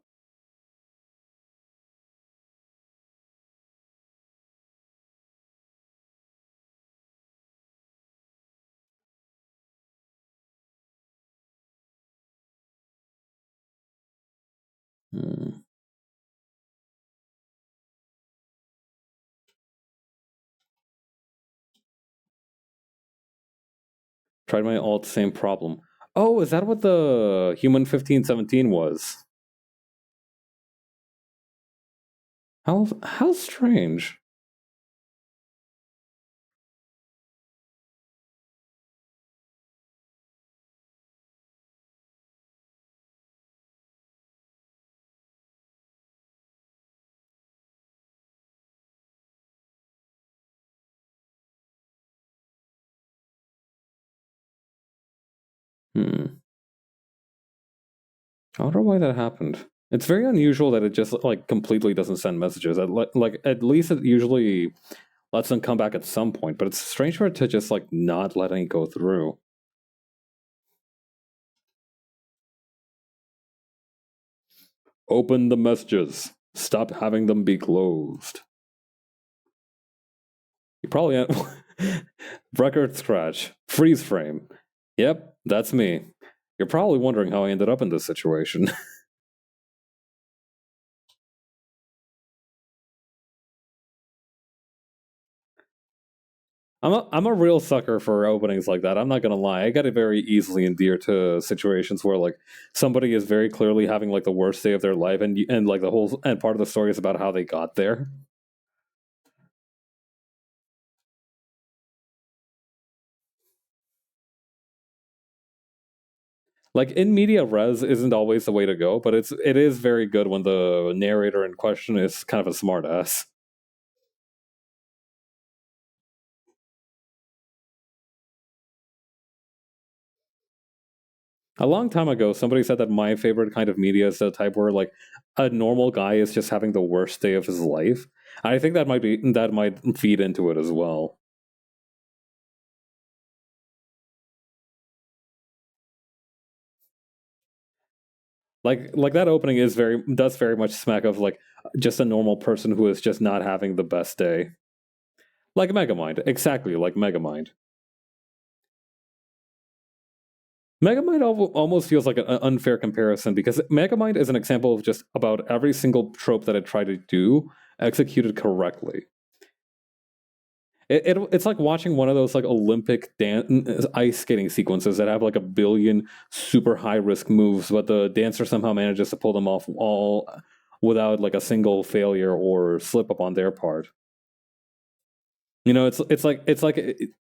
Hmm. Tried my alt, same problem. Oh, is that what the human 1517 was? How strange. Hmm. I wonder why that happened. It's very unusual that it just like completely doesn't send messages. Like at least it usually lets them come back at some point, but it's strange for it to just like not let any go through. Open the messages. Stop having them be closed. You probably record scratch. Freeze frame. Yep, that's me. You're probably wondering how I ended up in this situation. I'm a real sucker for openings like that. I'm not gonna lie. I get it very easily endeared to situations where like somebody is very clearly having like the worst day of their life, and like the whole and part of the story is about how they got there. Like in media res isn't always the way to go, but it is very good when the narrator in question is kind of a smartass. A long time ago, somebody said that my favorite kind of media is the type where like a normal guy is just having the worst day of his life. I think that might feed into it as well. Like that opening is very does very much smack of like just a normal person who is just not having the best day. Like Megamind, exactly like Megamind. Megamind almost feels like an unfair comparison because Megamind is an example of just about every single trope that it tried to do executed correctly. It's like watching one of those like Olympic ice skating sequences that have like a billion super high risk moves, but the dancer somehow manages to pull them off all without like a single failure or slip up on their part.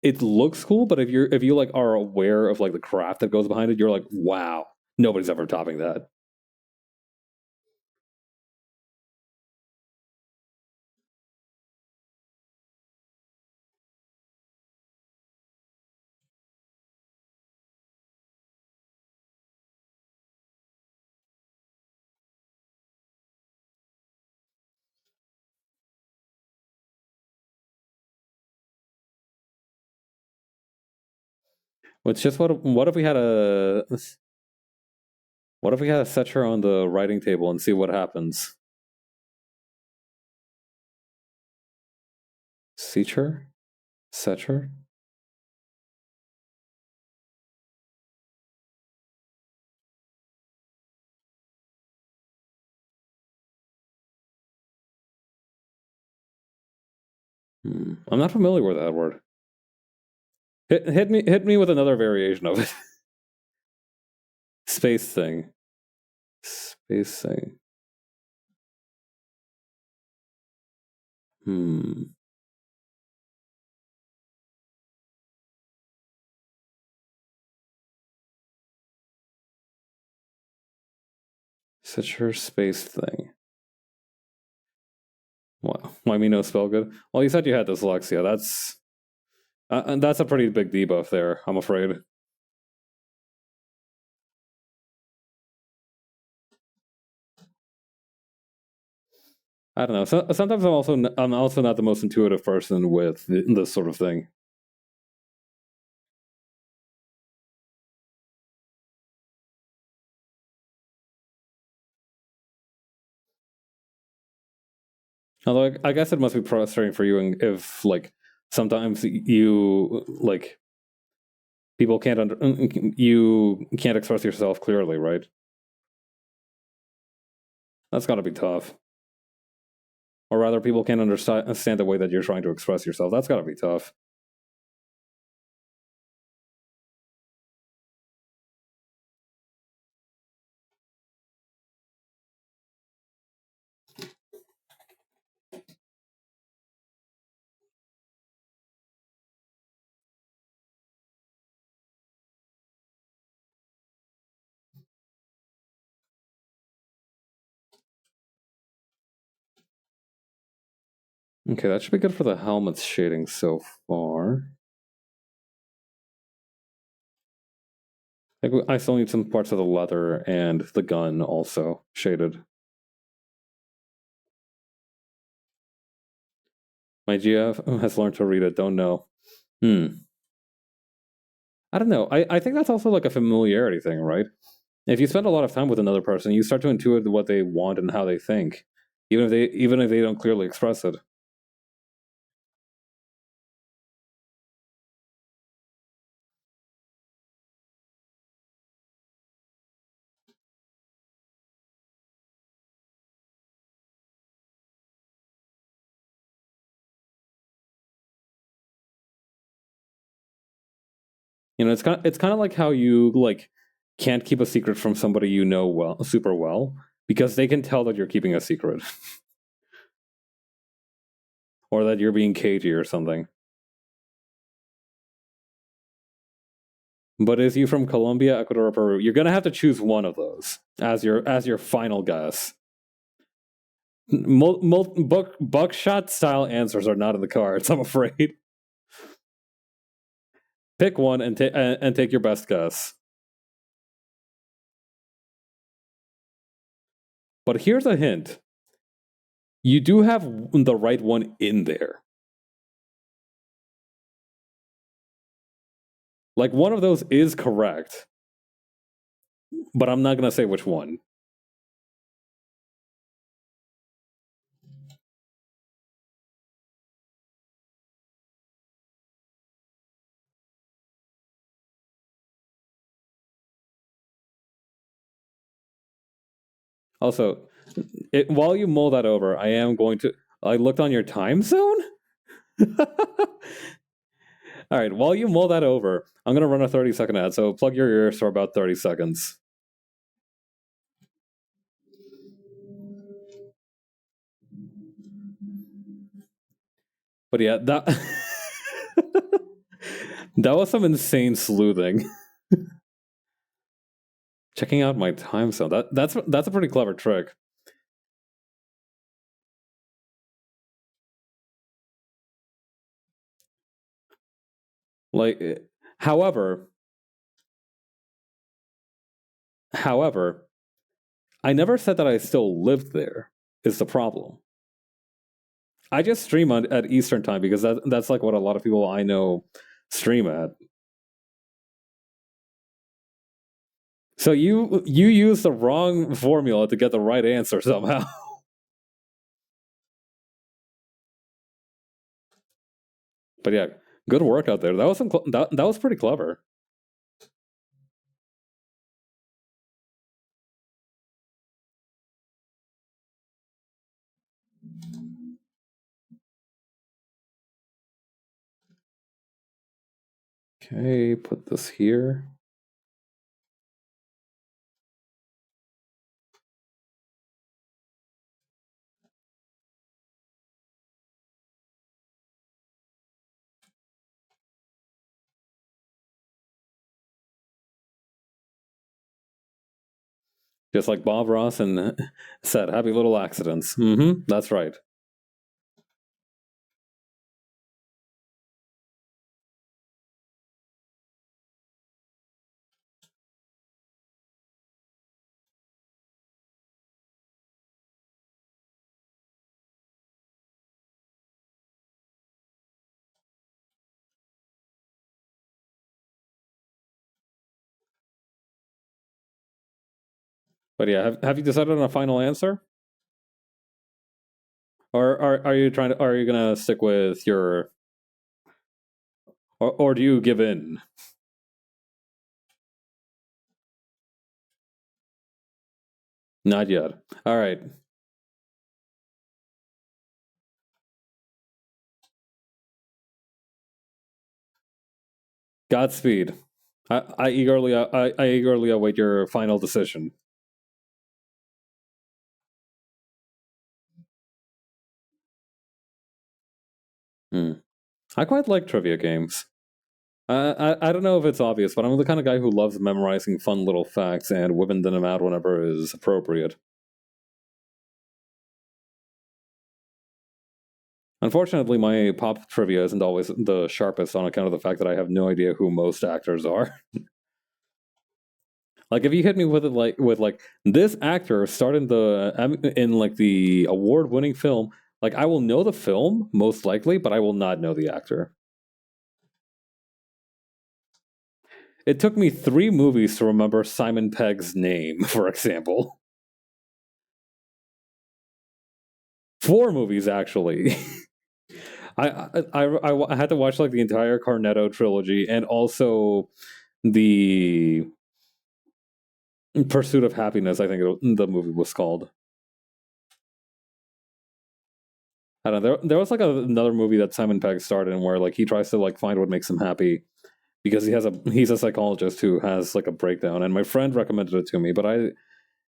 It looks cool, but if you like are aware of like the craft that goes behind it, you're like, wow, nobody's ever topping that. It's just what if we had a what if we had to set her on the writing table and see what happens? Seacher? Setcher? I'm not familiar with that word. Hit me with another variation of it. Space thing. Space thing. Hmm. Setcher space thing. Why me no spell good? Well, you said you had dyslexia. That's a pretty big debuff there, I'm afraid. I don't know. Sometimes I'm also not the most intuitive person with this sort of thing. Although I guess it must be frustrating for you if like sometimes you like people you can't express yourself clearly, right? That's got to be tough. Or rather, people can't understand the way that you're trying to express yourself. That's got to be tough. Okay, that should be good for the helmet's shading so far. I still need some parts of the leather and the gun also shaded. My GF has learned to read it, don't know. I don't know. I think that's also like a familiarity thing, right? If you spend a lot of time with another person, you start to intuit what they want and how they think, even if they don't clearly express it. You know, it's kind of like how you like can't keep a secret from somebody you know well, super well, because they can tell that you're keeping a secret, or that you're being cagey or something. But is you from Colombia, Ecuador, or Peru? You're gonna have to choose one of those as your final guess. Buckshot style answers are not in the cards, I'm afraid. Pick one and take your best guess. But here's a hint: you do have the right one in there. Like one of those is correct, but I'm not gonna say which one. Also, while you mull that over, I am going to. I looked on your time zone. All right, while you mull that over, I'm going to run a 30-second ad, so plug your ears for about 30 seconds. But yeah, that that was some insane sleuthing. Checking out my time zone. That's a pretty clever trick. Like, however, I never said that I still lived there. Is the problem? I just stream at Eastern time because that's like what a lot of people I know stream at. So you use the wrong formula to get the right answer somehow. But yeah, good work out there. That was that was pretty clever. Okay, put this here. Just like Bob Ross and said, happy little accidents. That's right. But yeah, have you decided on a final answer? Or are you are you gonna stick with your or do you give in? Not yet. All right. Godspeed. I eagerly await your final decision. Hmm. I quite like trivia games. I don't know if it's obvious, but I'm the kind of guy who loves memorizing fun little facts and whipping them out whenever is appropriate. Unfortunately, my pop trivia isn't always the sharpest on account of the fact that I have no idea who most actors are. Like, if you hit me with it, like this actor starred in the award-winning film, like I will know the film most likely, but I will not know the actor. It took me 3 movies to remember Simon Pegg's name, for example. 4 movies actually. I had to watch like the entire Cornetto trilogy and also the Pursuit of Happiness. I think the movie was called. I don't know. There was like another movie that Simon Pegg starred in where like he tries to like find what makes him happy because he's a psychologist who has like a breakdown. And my friend recommended it to me, but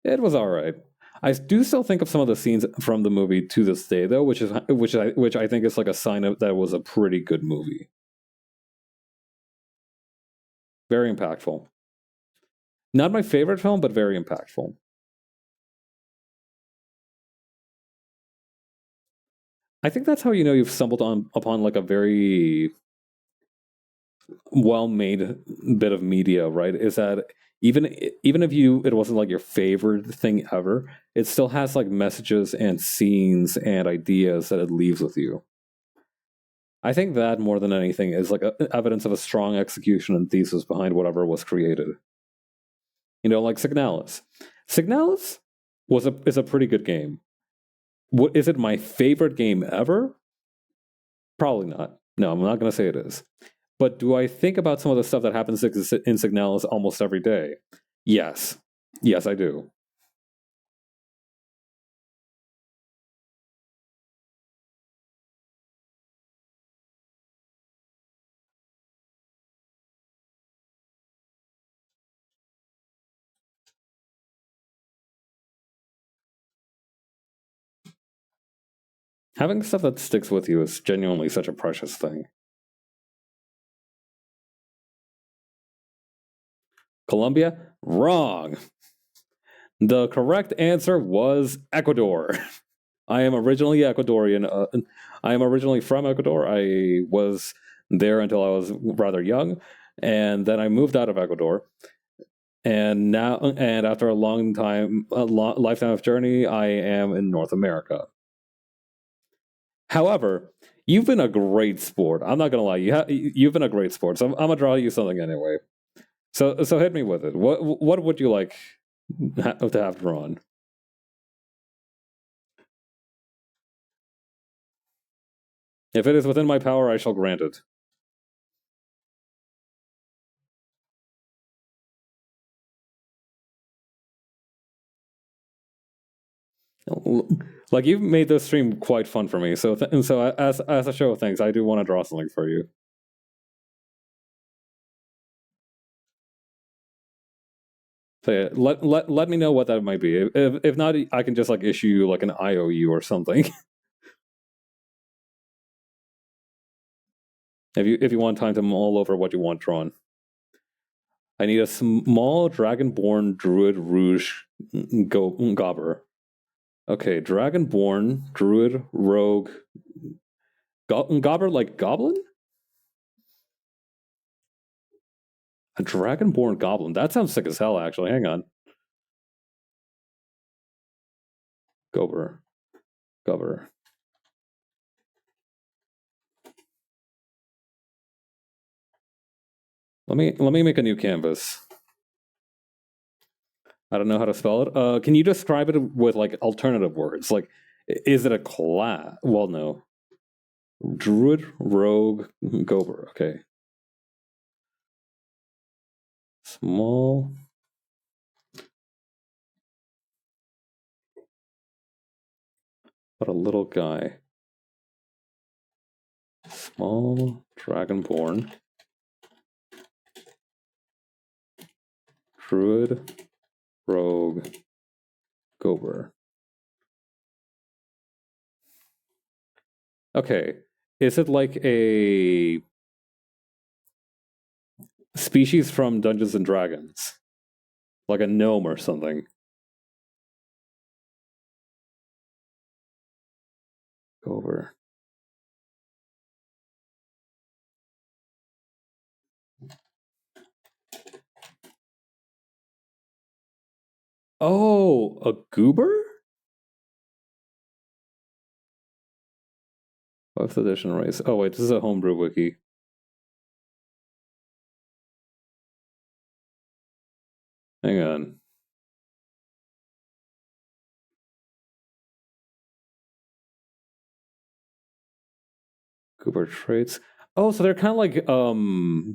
it was all right. I do still think of some of the scenes from the movie to this day, though, which I think is like a sign of that it was a pretty good movie. Very impactful. Not my favorite film, but very impactful. I think that's how you know you've stumbled upon like a very well made bit of media, right? Is that even if it wasn't like your favorite thing ever, it still has like messages and scenes and ideas that it leaves with you. I think that more than anything is like evidence of a strong execution and thesis behind whatever was created. You know, like Signalis. Signalis is a pretty good game. What is it my favorite game ever? Probably not. No, I'm not going to say it is. But do I think about some of the stuff that happens in Signalis almost every day? Yes. Yes, I do. Having stuff that sticks with you is genuinely such a precious thing. Colombia? Wrong. The correct answer was Ecuador. I am originally Ecuadorian. I am originally from Ecuador. I was there until I was rather young, and then I moved out of Ecuador. And after a lifetime of journey, I am in North America. However, you've been a great sport. I'm not gonna lie. You've been a great sport. So I'm gonna draw you something anyway. So hit me with it. What would you like to have drawn? If it is within my power, I shall grant it. Like you've made this stream quite fun for me. So as a show of thanks, I do want to draw something for you. So yeah, let me know what that might be. If not, I can just like issue you like an IOU or something. If you want time to mull over what you want drawn. I need a small dragonborn druid rouge gobber. Okay, dragonborn druid rogue gobber like goblin. A dragonborn goblin. That sounds sick as hell. Actually, hang on. Gobber, gobber. Let me make a new canvas. I don't know how to spell it. Can you describe it with like alternative words? Like, is it a class? Well, no. Druid, rogue, gobber. Okay. Small. But a little guy. Small dragonborn. Druid, Rogue, Gober. Okay. Is it like a species from Dungeons and Dragons? Like a gnome or something? Gober. Oh, a goober? 5th edition race. Oh wait, this is a homebrew wiki. Hang on. Goober traits. Oh, so they're kind of like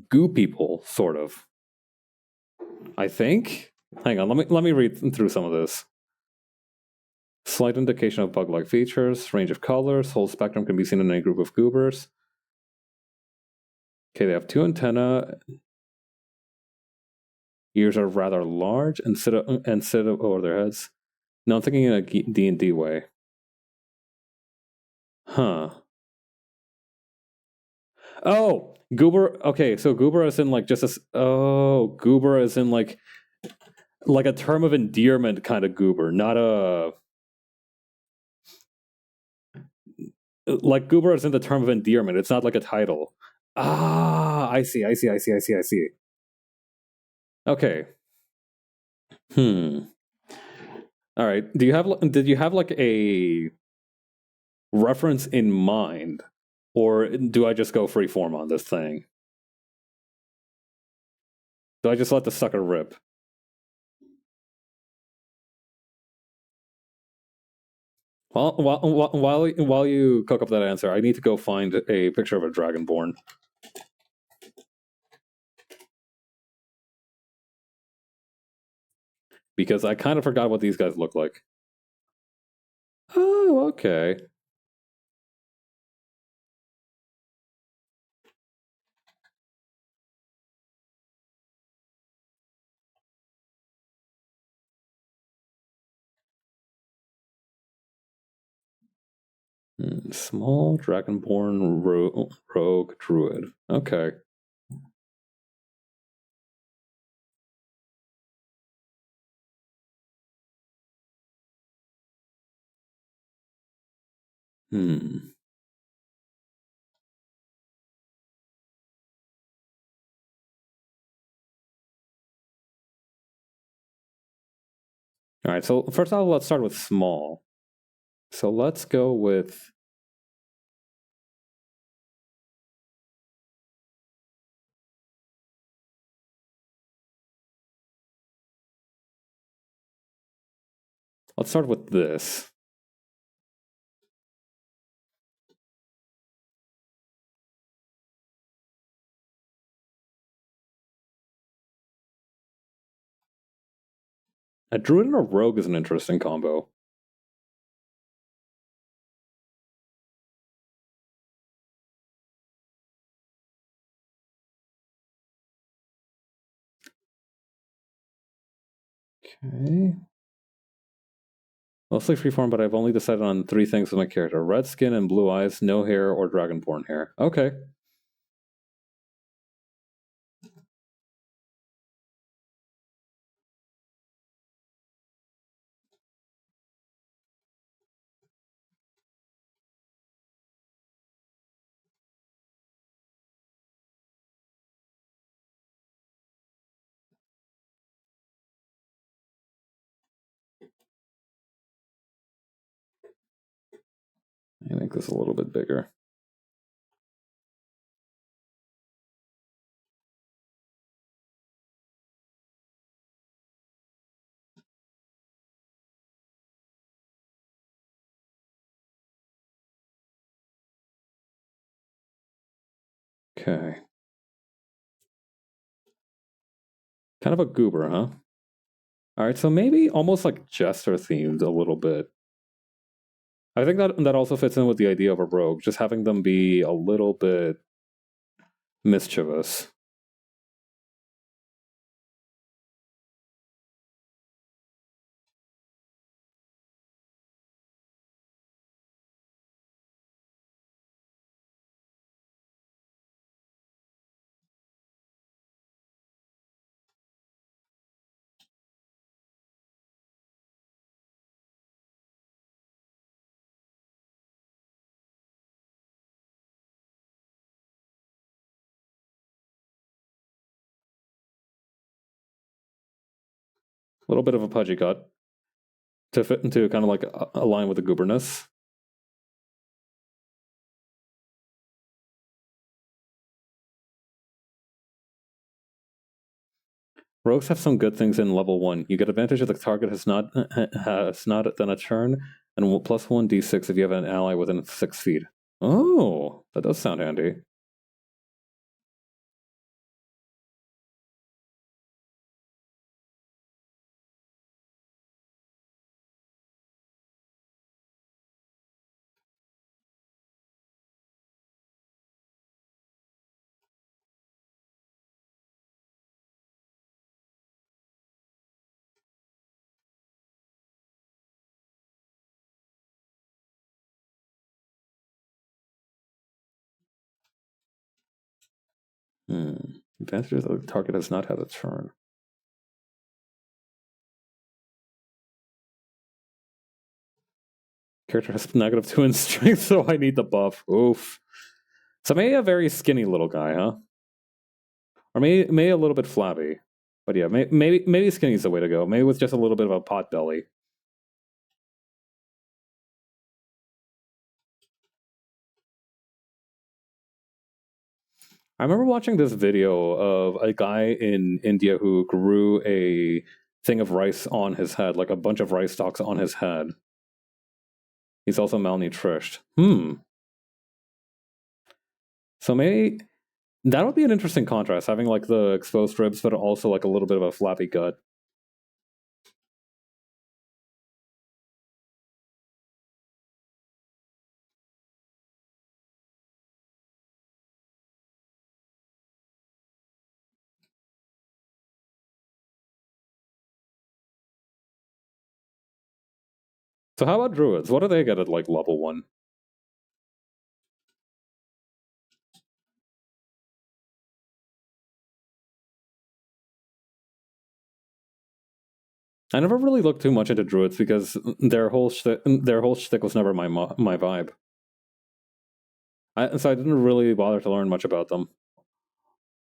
goo people, sort of. I think. Hang on, let me read through some of this. Slight indication of bug-like features, range of colors, whole spectrum can be seen in a group of goobers. Okay, they have 2 antennae. Ears are rather large instead of over their heads. No, I'm thinking in a D&D way. Huh. Oh, goober. Okay, so goober is in like just a. Oh, goober is in like a term of endearment kind of goober, not a. Like goober is in the term of endearment. It's not like a title. Ah, I see. Okay. All right. Did you have like a reference in mind, or do I just go free form on this thing? Do I just let the sucker rip? While you cook up that answer, I need to go find a picture of a dragonborn. Because I kind of forgot what these guys look like. Oh, okay. Small dragonborn rogue druid. Okay. All right, so first of all, let's start with small. So let's go with. Let's start with this. A druid and a rogue is an interesting combo. Okay. Mostly freeform, but I've only decided on 3 things with my character: red skin and blue eyes, no hair, or dragonborn hair. Okay. I make this a little bit bigger. Okay. Kind of a goober, huh? All right, so maybe almost like jester themed a little bit. I think that also fits in with the idea of a rogue, just having them be a little bit mischievous. little bit of a pudgy gut to fit into kind of like align with the gooberness. Rogues have some good things in level 1. You get advantage if the target has not done a turn, and plus 1d6 if you have an ally within 6 feet. Oh, that does sound handy. Advantage if the target has not had a turn. Character has -2 in strength, so I need the buff. Oof. So maybe a very skinny little guy, huh? Or maybe a little bit flabby. But yeah, maybe skinny's the way to go. Maybe with just a little bit of a pot belly. I remember watching this video of a guy in India who grew a thing of rice on his head, like a bunch of rice stalks on his head. He's also malnourished. So maybe that would be an interesting contrast, having like the exposed ribs, but also like a little bit of a flappy gut. So how about druids? What do they get at like level 1? I never really looked too much into druids because their whole shtick was never my vibe. So I didn't really bother to learn much about them.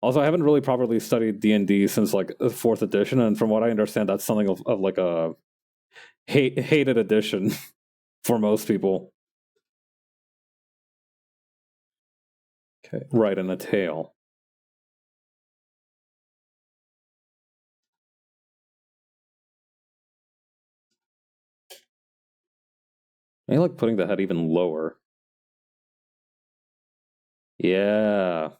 Also, I haven't really properly studied D&D since like 4th edition, and from what I understand, that's something of like a hated edition for most people. Okay, right, and a tail. I like putting the head even lower. Yeah.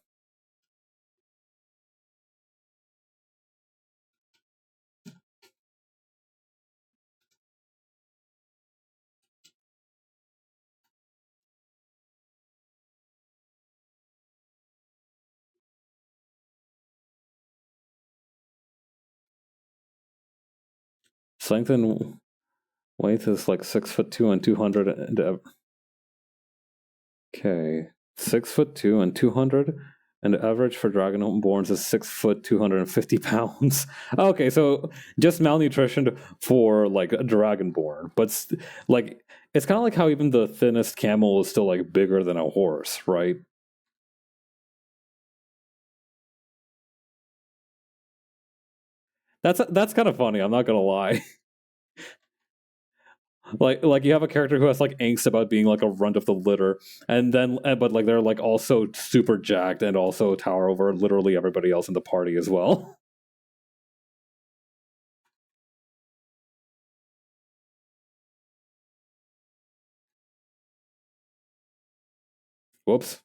Length and weight is like 6'2" and 200. Okay, 6'2" and 200, and the average for Dragonborns is 6 foot 250 pounds. Okay, so just malnutrition for like a Dragonborn, but like it's kind of like how even the thinnest camel is still like bigger than a horse, right? That's kind of funny. I'm not gonna lie. Like you have a character who has like angst about being like a runt of the litter, and then but like they're like also super jacked and also tower over literally everybody else in the party as well. Whoops.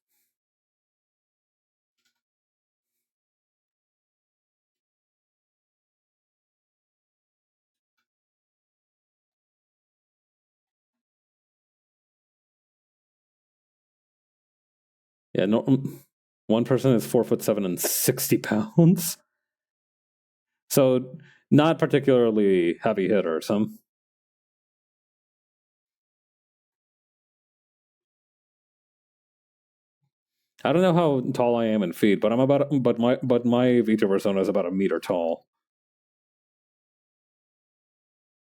Yeah, no, one person is 4'7" and 60 pounds, so not particularly heavy hitters. I don't know how tall I am in feet, but my Vita persona is about a meter tall,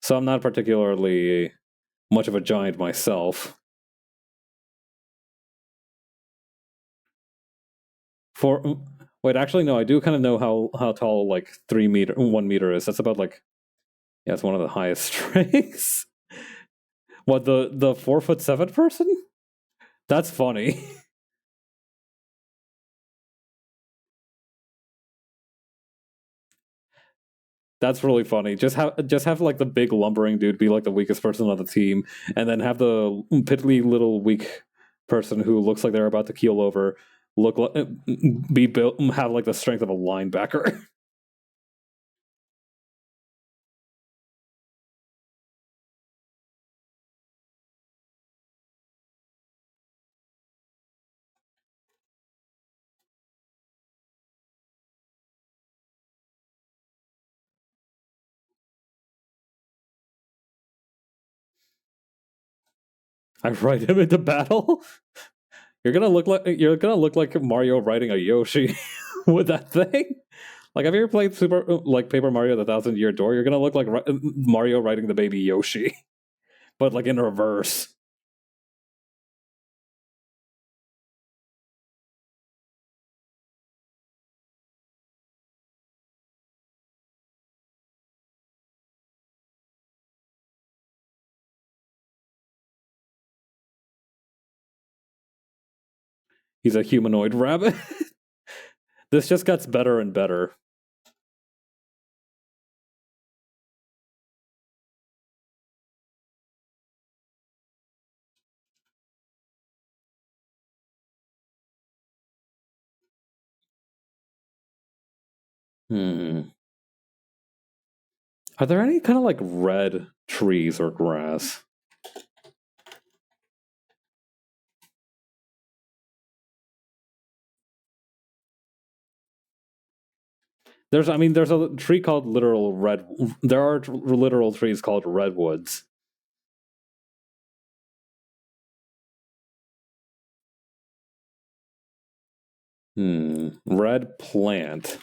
so I'm not particularly much of a giant myself. For wait, actually, no, I do kind of know how tall like 1 meter is. That's about like Yeah, it's one of the highest strengths. What, the 4'7" person? That's funny. That's really funny. Just have like the big lumbering dude be like the weakest person on the team, and then have the piddly little weak person who looks like they're about to keel over look like be built have like the strength of a linebacker. I write him into battle. You're gonna look like Mario riding a Yoshi with that thing. Like, have you ever played Super like Paper Mario: The Thousand Year Door? You're gonna look like Mario riding the baby Yoshi, but like in reverse. He's a humanoid rabbit. This just gets better and better. Hmm. Are there any kind of like red trees or grass? There's a tree called literal red. There are literal trees called redwoods. Red plant.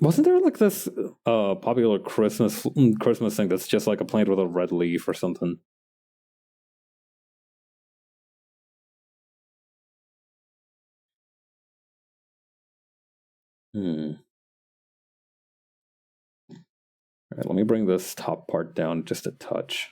Wasn't there like this popular Christmas thing that's just like a plant with a red leaf or something? Hmm. All right, let me bring this top part down just a touch.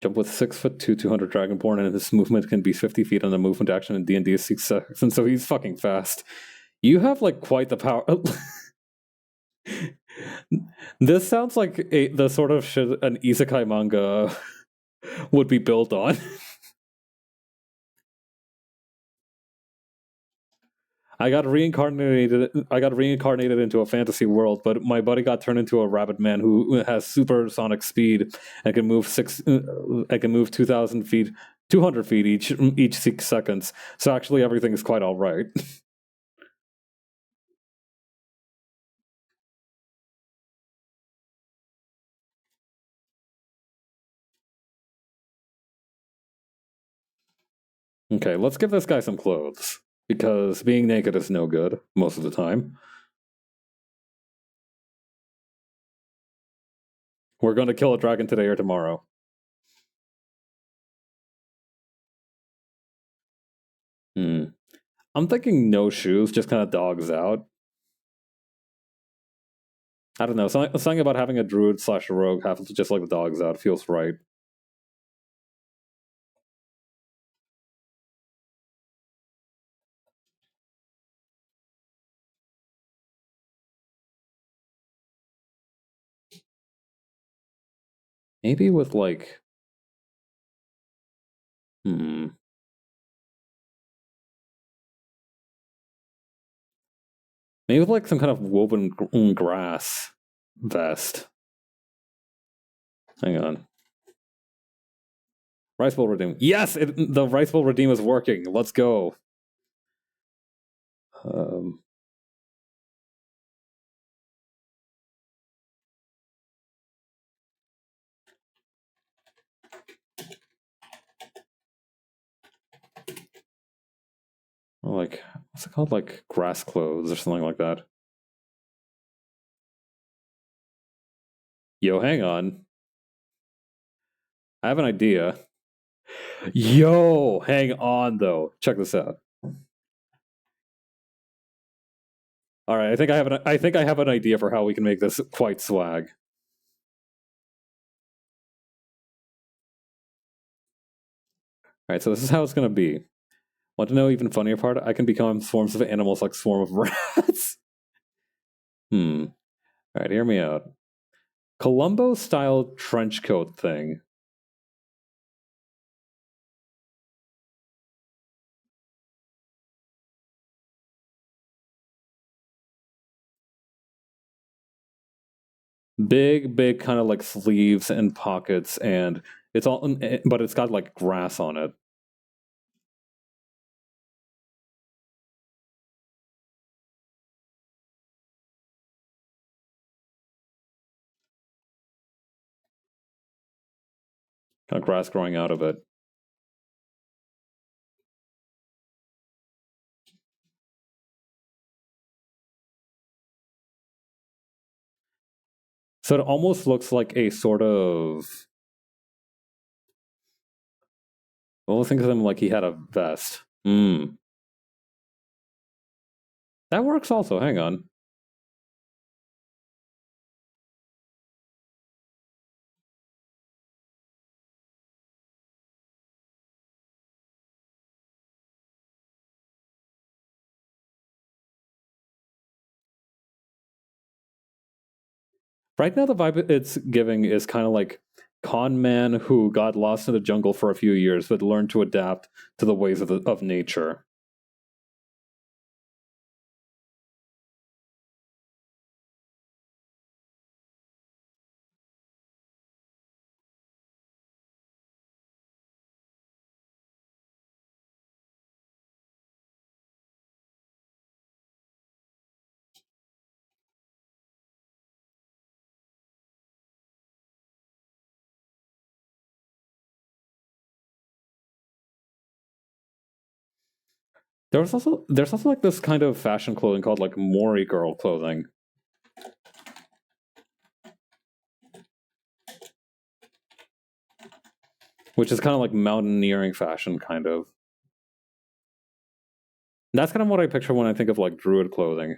Jump with 6'2", 200 Dragonborn, and his movement can be 50 feet on the movement action in D&D is 6 seconds, and so he's fucking fast. You have like quite the power. This sounds like the sort of shit an isekai manga would be built on. I got reincarnated into a fantasy world, but my buddy got turned into a rabbit man who has supersonic speed and can move I can move 2,000 feet, 200 feet each 6 seconds. So actually, everything is quite all right. Okay, let's give this guy some clothes because being naked is no good most of the time. We're going to kill a dragon today or tomorrow. Hmm. I'm thinking no shoes, just kind of dogs out. I don't know. Something about having a druid slash rogue have to just like the dogs out feels right. Maybe with like, hmm, maybe with like some kind of woven grass vest. Hang on. Rice Bowl Redeem. Yes, the Rice Bowl Redeem is working. Let's go. Um, Like, what's it called? Like grass clothes or something like that. Yo, hang on. I have an idea. Yo, hang on though. Check this out. All right, I think I have an idea for how we can make this quite swag. All right, so this is how it's gonna be. Want to know even funnier part? I can become swarms of animals like swarm of rats. Hmm. All right, hear me out. Columbo style trench coat thing. Big kind of like sleeves and pockets, and it's all, but it's got like grass on it. Kind of grass growing out of it. So it almost looks like a sort of. Well, think of him like he had a vest. Hmm. That works also. Hang on. Right now, the vibe it's giving is kind of like con man who got lost in the jungle for a few years but learned to adapt to the ways of nature. There's also like this kind of fashion clothing called like Mori girl clothing, which is kind of like mountaineering fashion, kind of. That's kind of what I picture when I think of like druid clothing.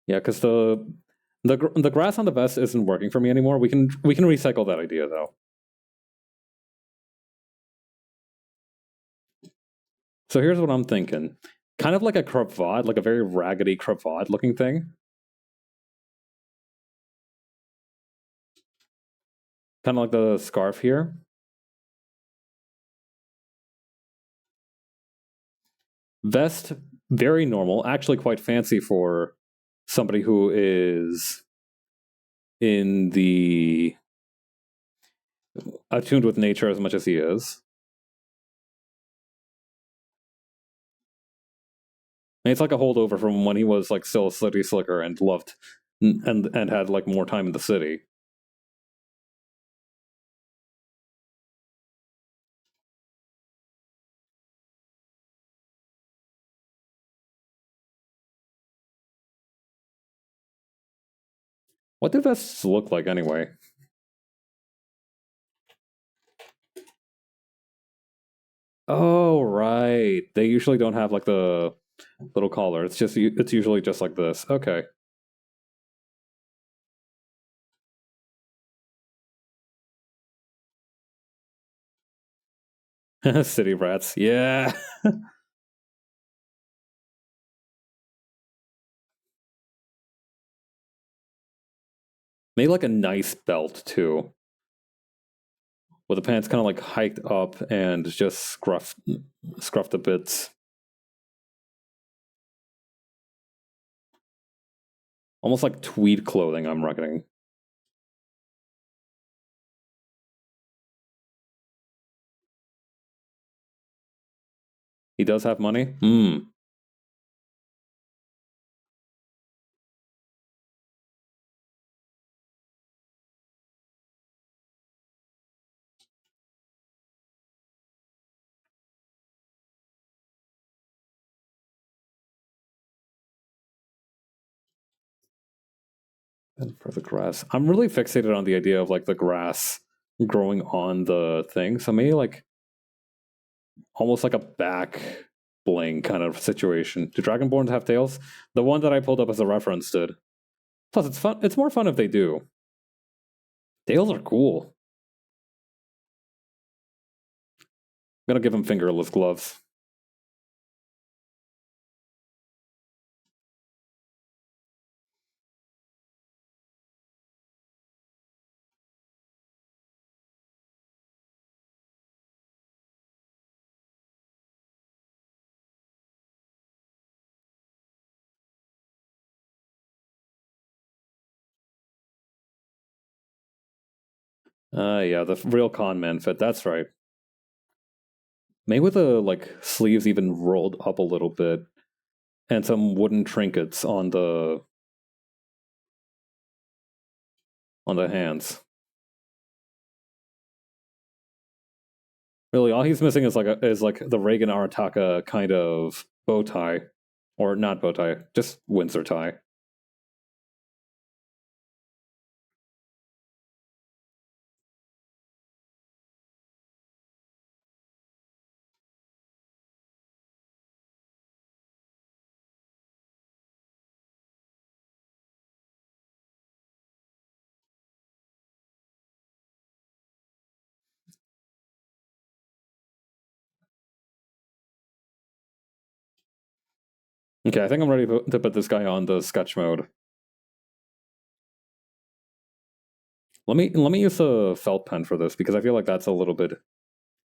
Yeah, because the grass on the vest isn't working for me anymore. We can recycle that idea though. So here's what I'm thinking. Kind of like a cravat, like a very raggedy cravat looking thing. Kind of like the scarf here. Vest, very normal, actually quite fancy for somebody who is in the attuned with nature as much as he is. And it's like a holdover from when he was like still a city slicker and loved and had like more time in the city. What do vests look like anyway? Oh right, they usually don't have like the little collar. It's usually just like this. Okay, city rats. Yeah, made like a nice belt too, with the pants kind of like hiked up and just scruffed a bits. Almost like tweed clothing. I'm reckoning. He does have money. Hmm. And for the grass, I'm really fixated on the idea of like the grass growing on the thing. So maybe like almost like a back bling kind of situation. Do Dragonborns have tails? The one that I pulled up as a reference did. Plus, it's fun. It's more fun if they do. Tails are cool. I'm gonna give him fingerless gloves. Yeah, the real con man fit. That's right. Maybe with the like sleeves even rolled up a little bit, and some wooden trinkets on the hands. Really, all he's missing is like the Reagan Arataka kind of bow tie, or not bow tie, just Windsor tie. Okay, I think I'm ready to put this guy on the sketch mode. Let me use a felt pen for this because I feel like that's a little bit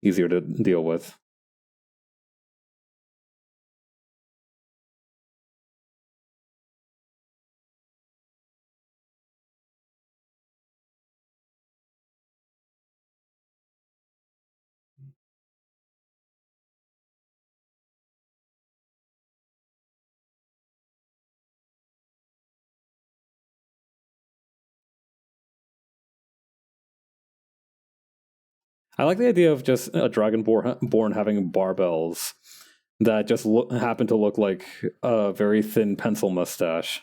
easier to deal with. I like the idea of just a dragonborn having barbells that just happen to look like a very thin pencil mustache.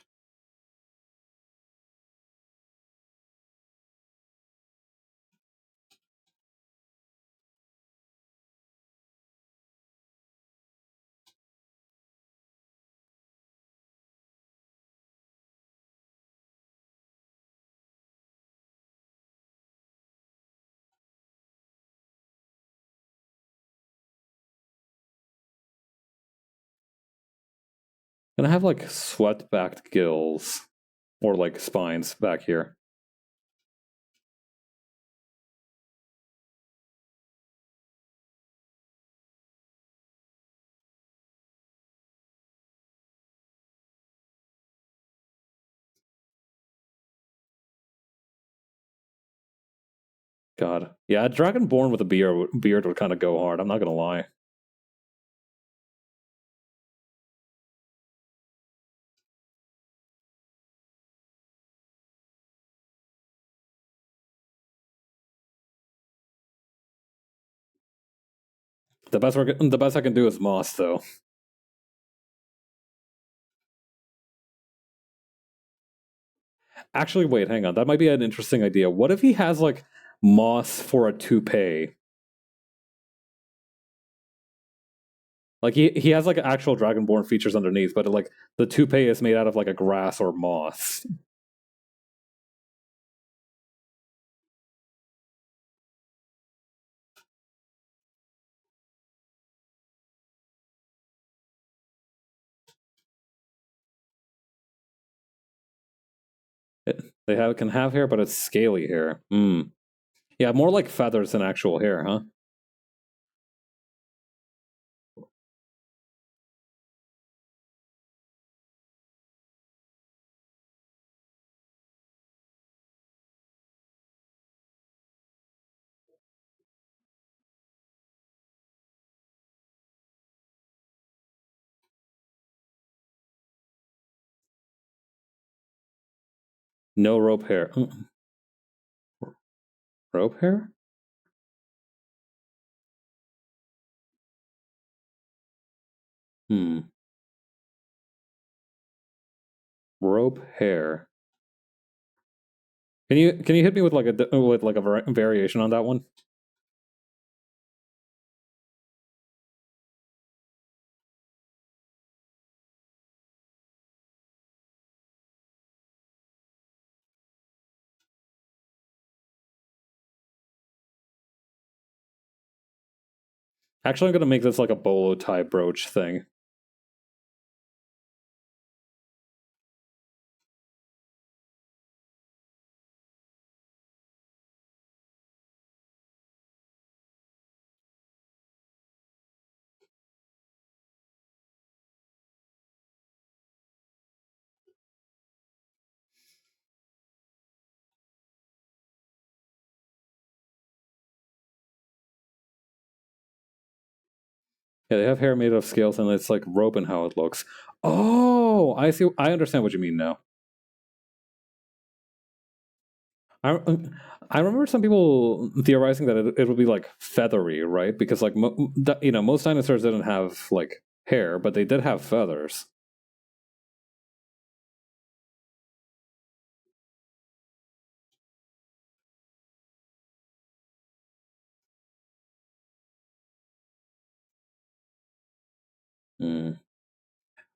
Gonna have like sweat-backed gills or like spines back here. God, yeah, a dragonborn with a beard would kind of go hard. I'm not gonna lie. The best I can do is moss though. Actually, wait, hang on. That might be an interesting idea. What if he has like moss for a toupee? Like he has like actual dragonborn features underneath, but like the toupee is made out of like a grass or moss. They can have hair, but it's scaly hair. Hmm. Yeah, more like feathers than actual hair, huh? No rope hair. Rope hair? Hmm. Rope hair. Can you hit me with like a variation on that one? Actually, I'm gonna make this like a bolo tie brooch thing. Yeah, they have hair made of scales, and it's like rope and how it looks. Oh, I see. I understand what you mean now. I I remember some people theorizing that it would be like feathery, right? Because like most dinosaurs didn't have like hair, but they did have feathers. Mm.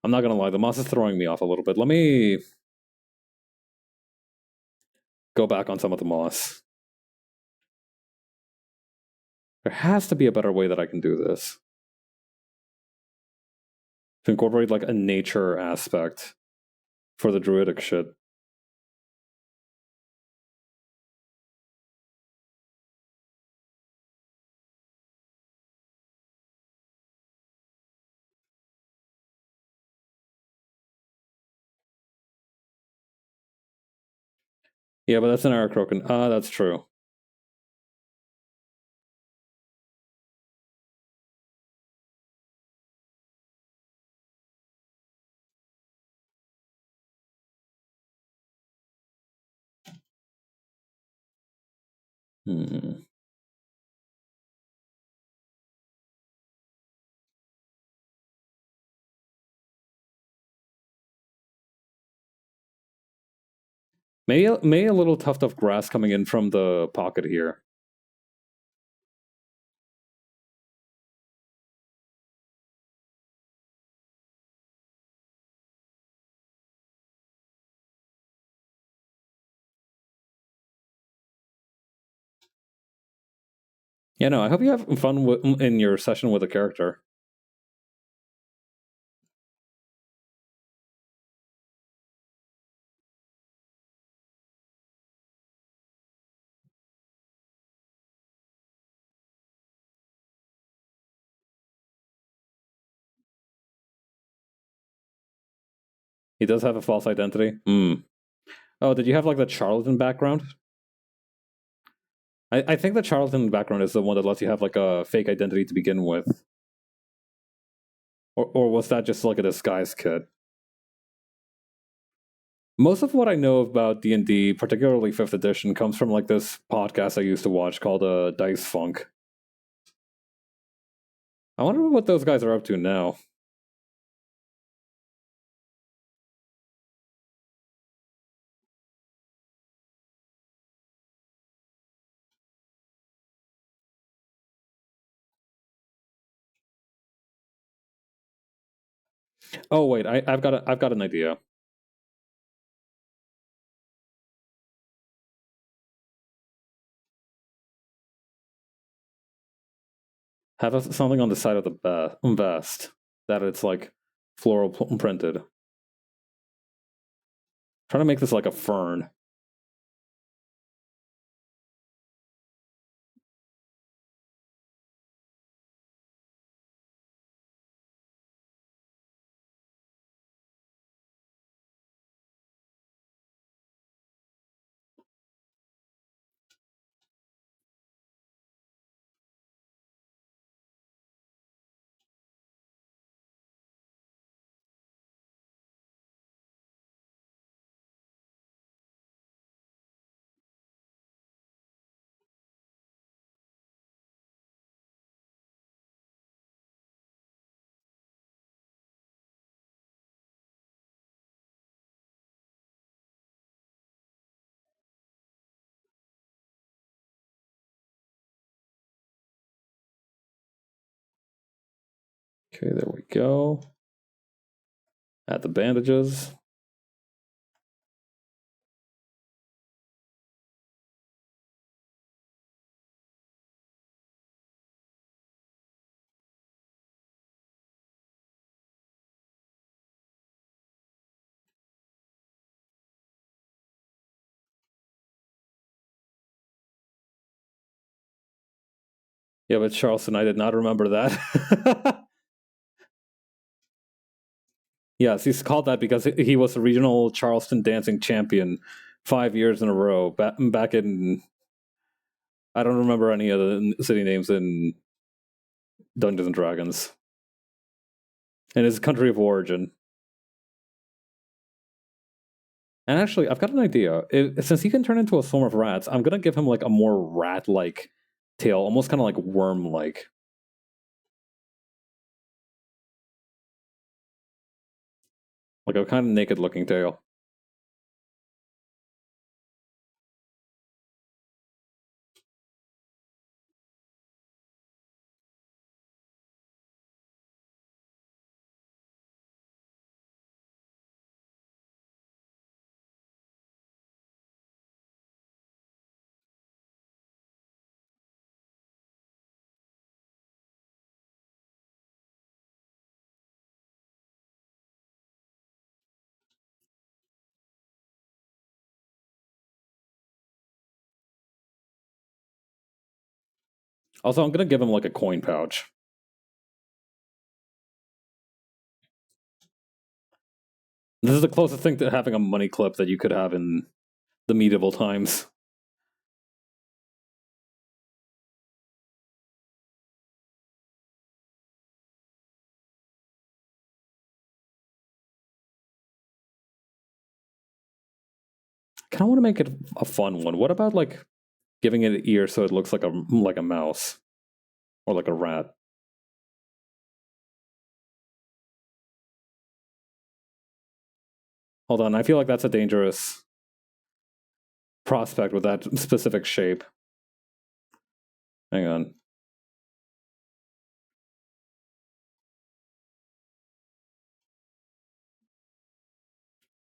I'm not gonna lie, the moss is throwing me off a little bit. Let me go back on some of the moss. There has to be a better way that I can do this to incorporate like a nature aspect for the druidic shit. Yeah, but that's an Aracroken. Ah, that's true. Hmm. Maybe a little tuft of grass coming in from the pocket here. Yeah, no, I hope you have fun in your session with a character. He does have a false identity. Hmm. Oh, did you have like the charlatan background? I think the charlatan background is the one that lets you have like a fake identity to begin with. Or was that just like a disguise kit? Most of what I know about D&D, particularly 5th edition, comes from like this podcast I used to watch called Dice Funk. I wonder what those guys are up to now. Oh wait, I've got an idea. Have something on the side of the vest that it's like floral printed. Trying to make this like a fern. Okay, there we go. Add the bandages. Yeah, but Charleston, I did not remember that. Yes, he's called that because he was the regional Charleston dancing champion 5 years in a row. Back in, I don't remember any of the city names in Dungeons and Dragons. And his country of origin. And actually, I've got an idea. Since he can turn into a swarm of rats, I'm gonna give him like a more rat-like tail, almost kind of like worm-like. Like a kind of naked-looking tail. Also, I'm gonna give him like a coin pouch. This is the closest thing to having a money clip that you could have in the medieval times. I kind of want to make it a fun one. What about like giving it an ear so it looks like a mouse or like a rat? Hold on, I feel like that's a dangerous prospect with that specific shape. Hang on.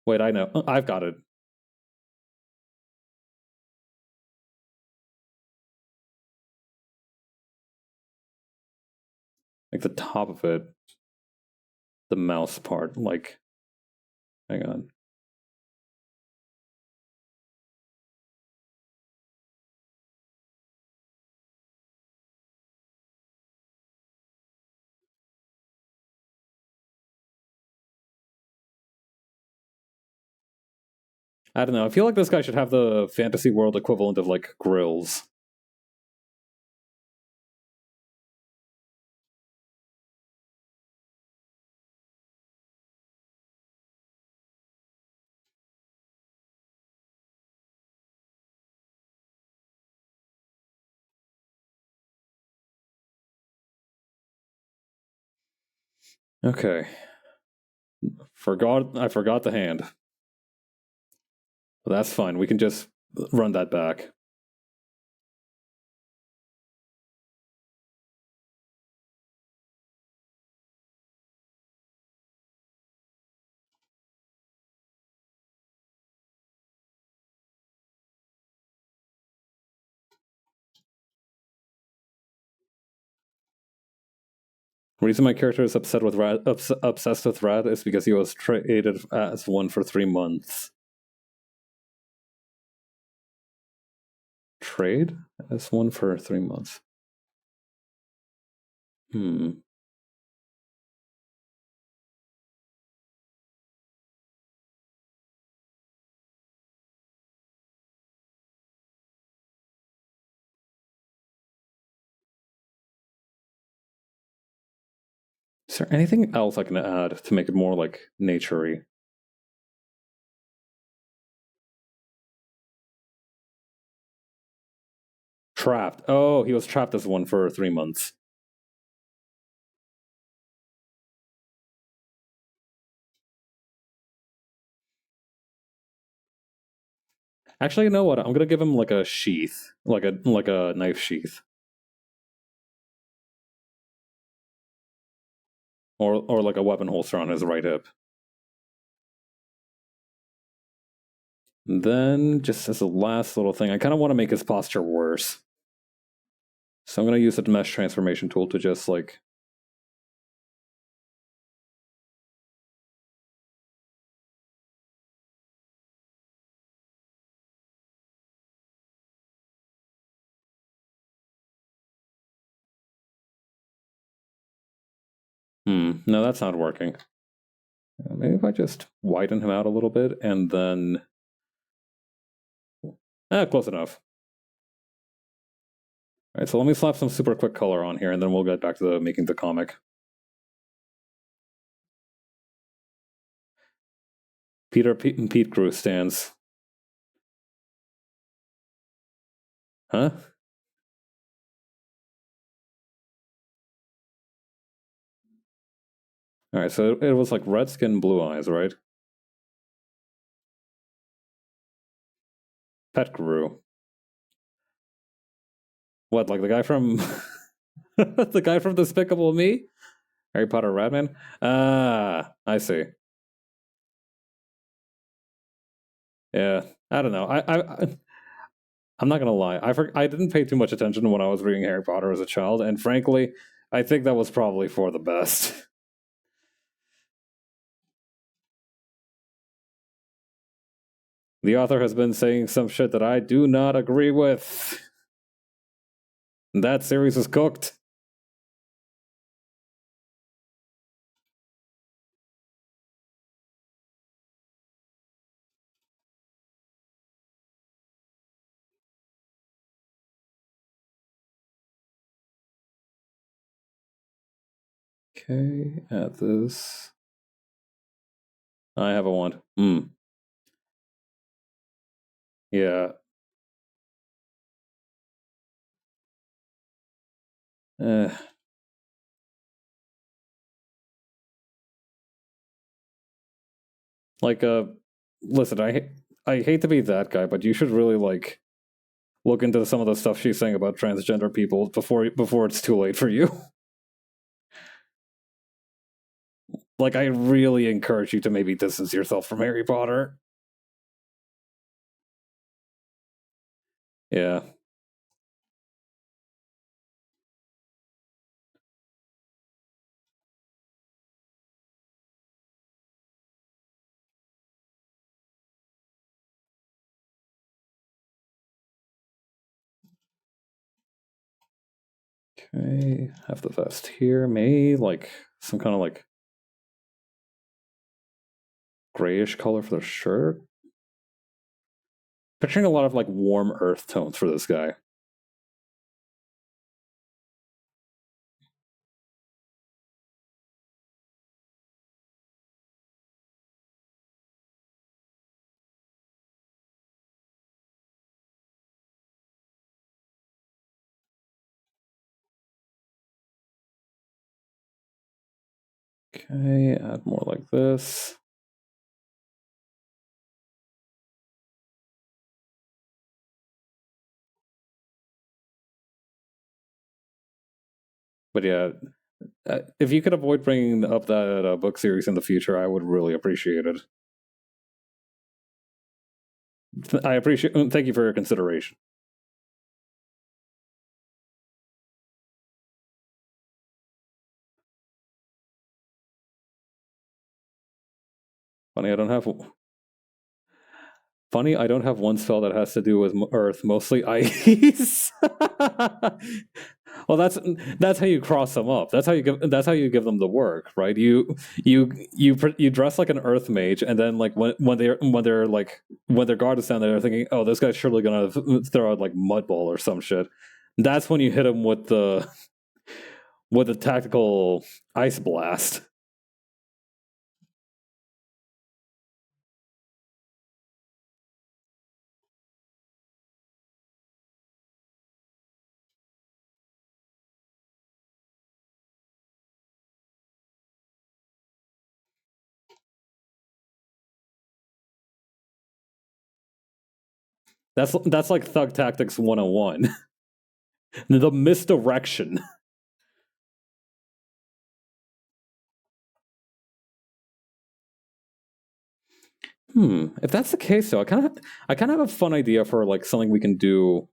Wait, I know. I've got it. Like the top of it, the mouse part. Like, hang on. I don't know. I feel like this guy should have the fantasy world equivalent of like grills. Okay. I forgot the hand. But that's fine. We can just run that back. The reason my character is obsessed with rat is because he was traded as one for 3 months. Trade as one for 3 months. Hmm. Is there anything else I can add to make it more like naturey? Trapped. Oh, he was trapped as one for 3 months. Actually, you know what? I'm gonna give him like a sheath, like a knife sheath. or like a weapon holster on his right hip. And then, just as a last little thing, I kind of want to make his posture worse. So I'm going to use the mesh transformation tool to just like... No, that's not working. Maybe if I just widen him out a little bit and then... close enough. All right, so let me slap some super quick color on here and then we'll get back to making the comic. Pete Crew stands. Huh? Alright, so it was like red skin, blue eyes, right? Pet Guru. What, like the guy from... the guy from Despicable Me? Harry Potter Ratman? Ah, I see. Yeah, I don't know. I'm not gonna lie. I didn't pay too much attention when I was reading Harry Potter as a child, and frankly, I think that was probably for the best. The author has been saying some shit that I do not agree with. That series is cooked. Okay, add this. I have a wand. Yeah. Like, listen, I hate to be that guy, but you should really, like, look into some of the stuff she's saying about transgender people before it's too late for you. Like, I really encourage you to maybe distance yourself from Harry Potter. Yeah. Okay, have the vest here. Maybe, like, some kind of, like, grayish color for the shirt. Picturing a lot of, like, warm earth tones for this guy. Okay, add more like this. But yeah, if you could avoid bringing up that book series in the future, I would really appreciate it. I appreciate. Thank you for your consideration. Funny, I don't have. Funny, I don't have one spell that has to do with Earth, mostly ice. Well, that's how you cross them up. That's how you give them the work, right? You dress like an Earth mage, and then like when their guard is down there, they're thinking, oh, this guy's surely gonna throw out like mud ball or some shit. That's when you hit him with the tactical ice blast. That's like Thug Tactics 101. The misdirection. If that's the case, though, I kind of have a fun idea for like something we can do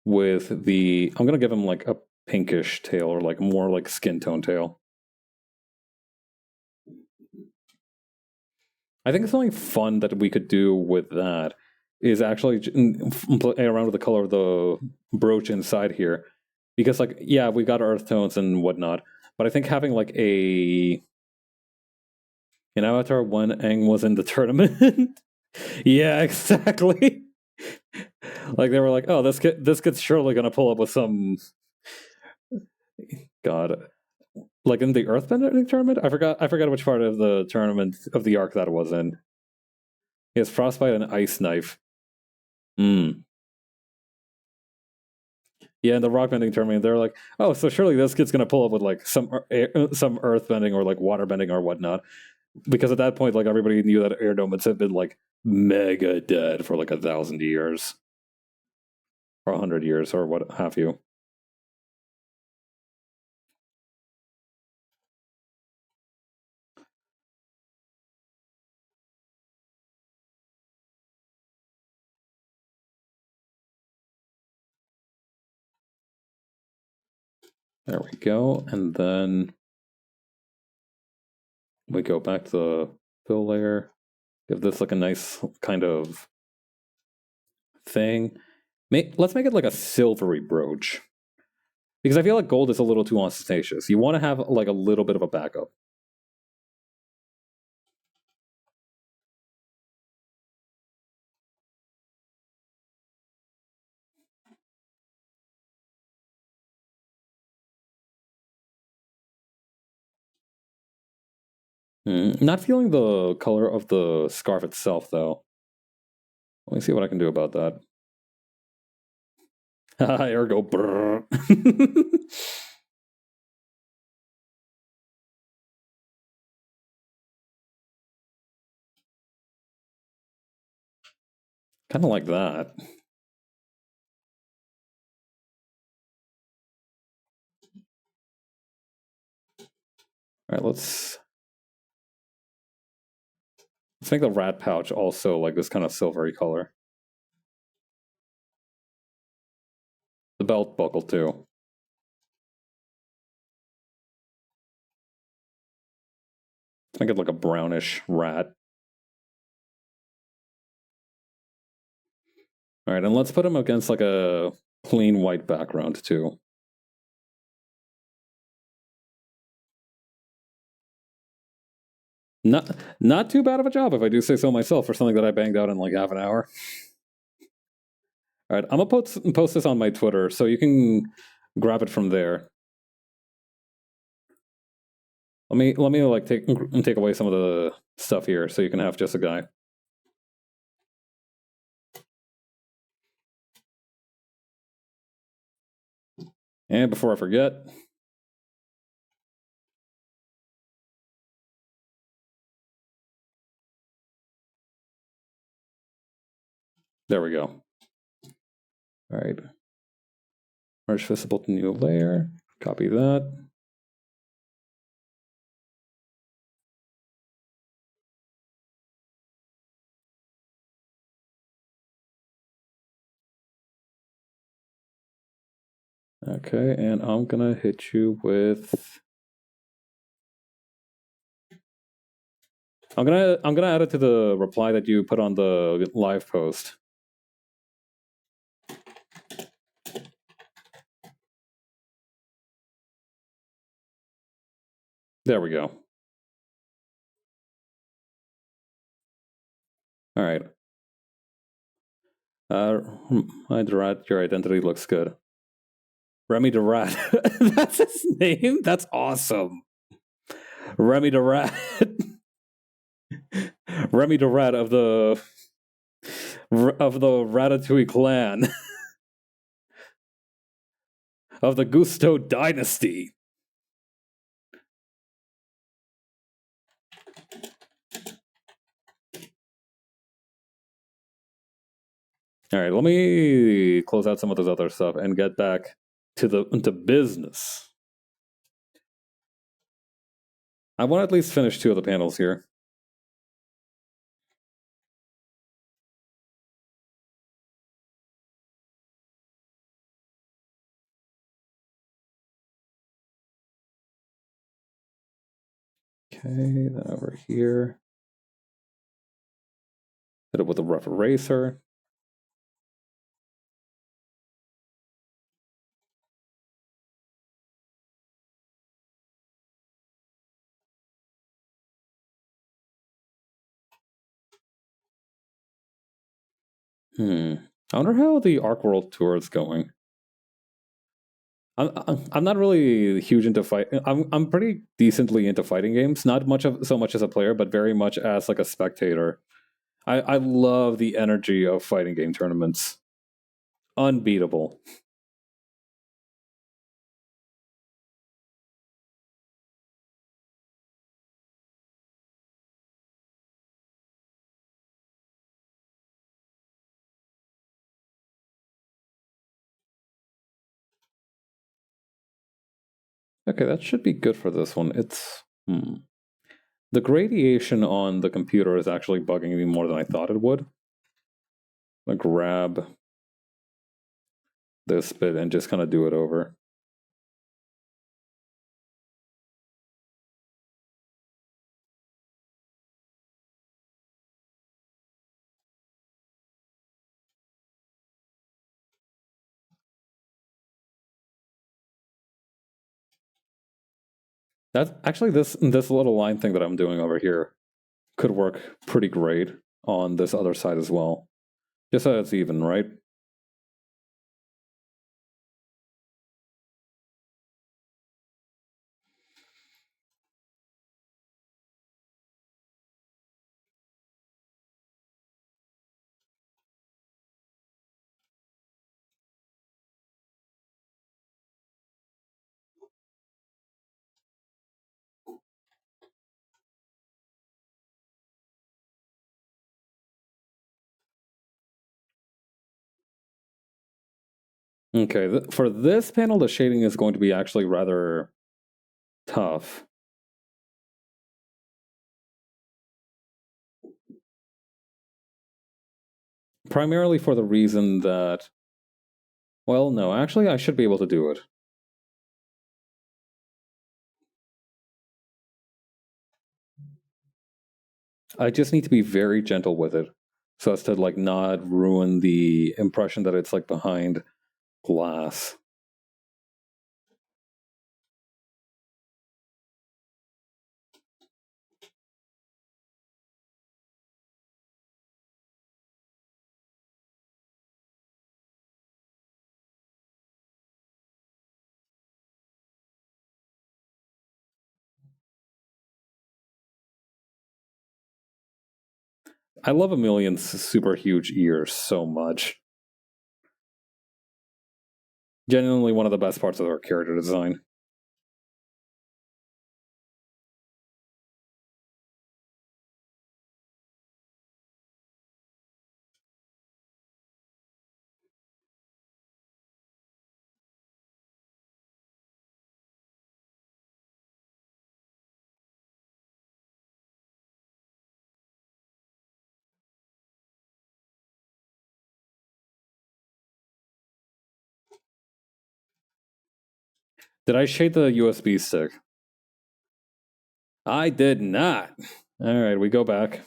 with the. I'm gonna give him like a pinkish tail or like more like skin tone tail. I think something fun that we could do with that is actually play around with the color of the brooch inside here, because like yeah, we got earth tones and whatnot, but I think having like an avatar when Aang was in the tournament. Yeah, exactly. Like they were like, oh, this kid's surely gonna pull up with some god, like in the Earthbending tournament. I forgot which part of the tournament of the arc that was in. He has frostbite and ice knife. Hmm. Yeah, in the rockbending tournament, they're like, oh, so surely this kid's gonna pull up with like some earthbending or like waterbending or whatnot. Because at that point, like everybody knew that air nomads had been like mega dead for like 1,000 years or 100 years or what have you. There we go, and then we go back to the fill layer. Give this like a nice kind of thing. Let's make it like a silvery brooch. Because I feel like gold is a little too ostentatious. You want to have like a little bit of a backup. Not feeling the color of the scarf itself, though. Let me see what I can do about that. Ergo, brrr. Kind of like that. All right, let's make the rat pouch also like this kind of silvery color. The belt buckle too. Let's make it like a brownish rat. All right, and let's put him against like a clean white background too. Not too bad of a job, if I do say so myself, for something that I banged out in like half an hour. All right, I'm gonna post this on my Twitter, so you can grab it from there. Let me like take away some of the stuff here, so you can have just a guy. And before I forget, there we go. All right, merge visible to new layer. Copy that. Okay, and I'm gonna hit you with. I'm gonna add it to the reply that you put on the live post. There we go. All right. Hide the rat. Your identity looks good. Remy the Rat. That's his name. That's awesome. Remy the Rat. Remy the Rat of the Ratatouille clan of the Gusto dynasty. All right, let me close out some of this other stuff and get back to business. I want to at least finish two of the panels here. Okay, then over here. Hit it with a rough eraser. I wonder how the Arc World Tour is going. I'm not really huge into fight. I'm pretty decently into fighting games. Not much of so much as a player, but very much as like a spectator. I love the energy of fighting game tournaments. Unbeatable. Okay, that should be good for this one. It's the gradation on the computer is actually bugging me more than I thought it would. I'm gonna grab this bit and just kind of do it over. That's actually this little line thing that I'm doing over here could work pretty great on this other side as well. Just so it's even, right? Okay, for this panel, the shading is going to be actually rather tough. Primarily for the reason that, well, no, actually, I should be able to do it. I just need to be very gentle with it so as to like not ruin the impression that it's like behind glass. I love Emilian's super huge ears so much. Genuinely one of the best parts of her character design. Did I shade the USB stick? I did not. All right, we go back.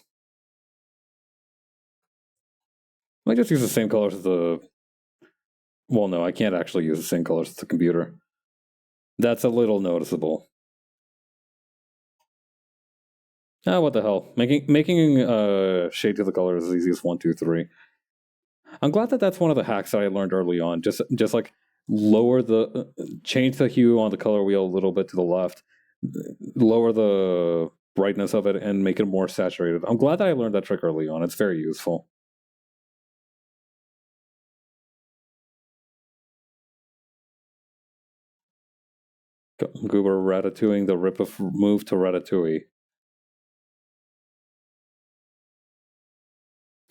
I just use the same colors as the. Well, no, I can't actually use the same colors as the computer. That's a little noticeable. Ah, what the hell? Making shade to the colors is easy as 1, 2, 3. I'm glad that that's one of the hacks that I learned early on. Just like lower the change the hue on the color wheel a little bit to the left, lower the brightness of it, and make it more saturated. I'm glad that I learned that trick early on. It's very useful. Goober ratatouille the rip of move to Ratatouille.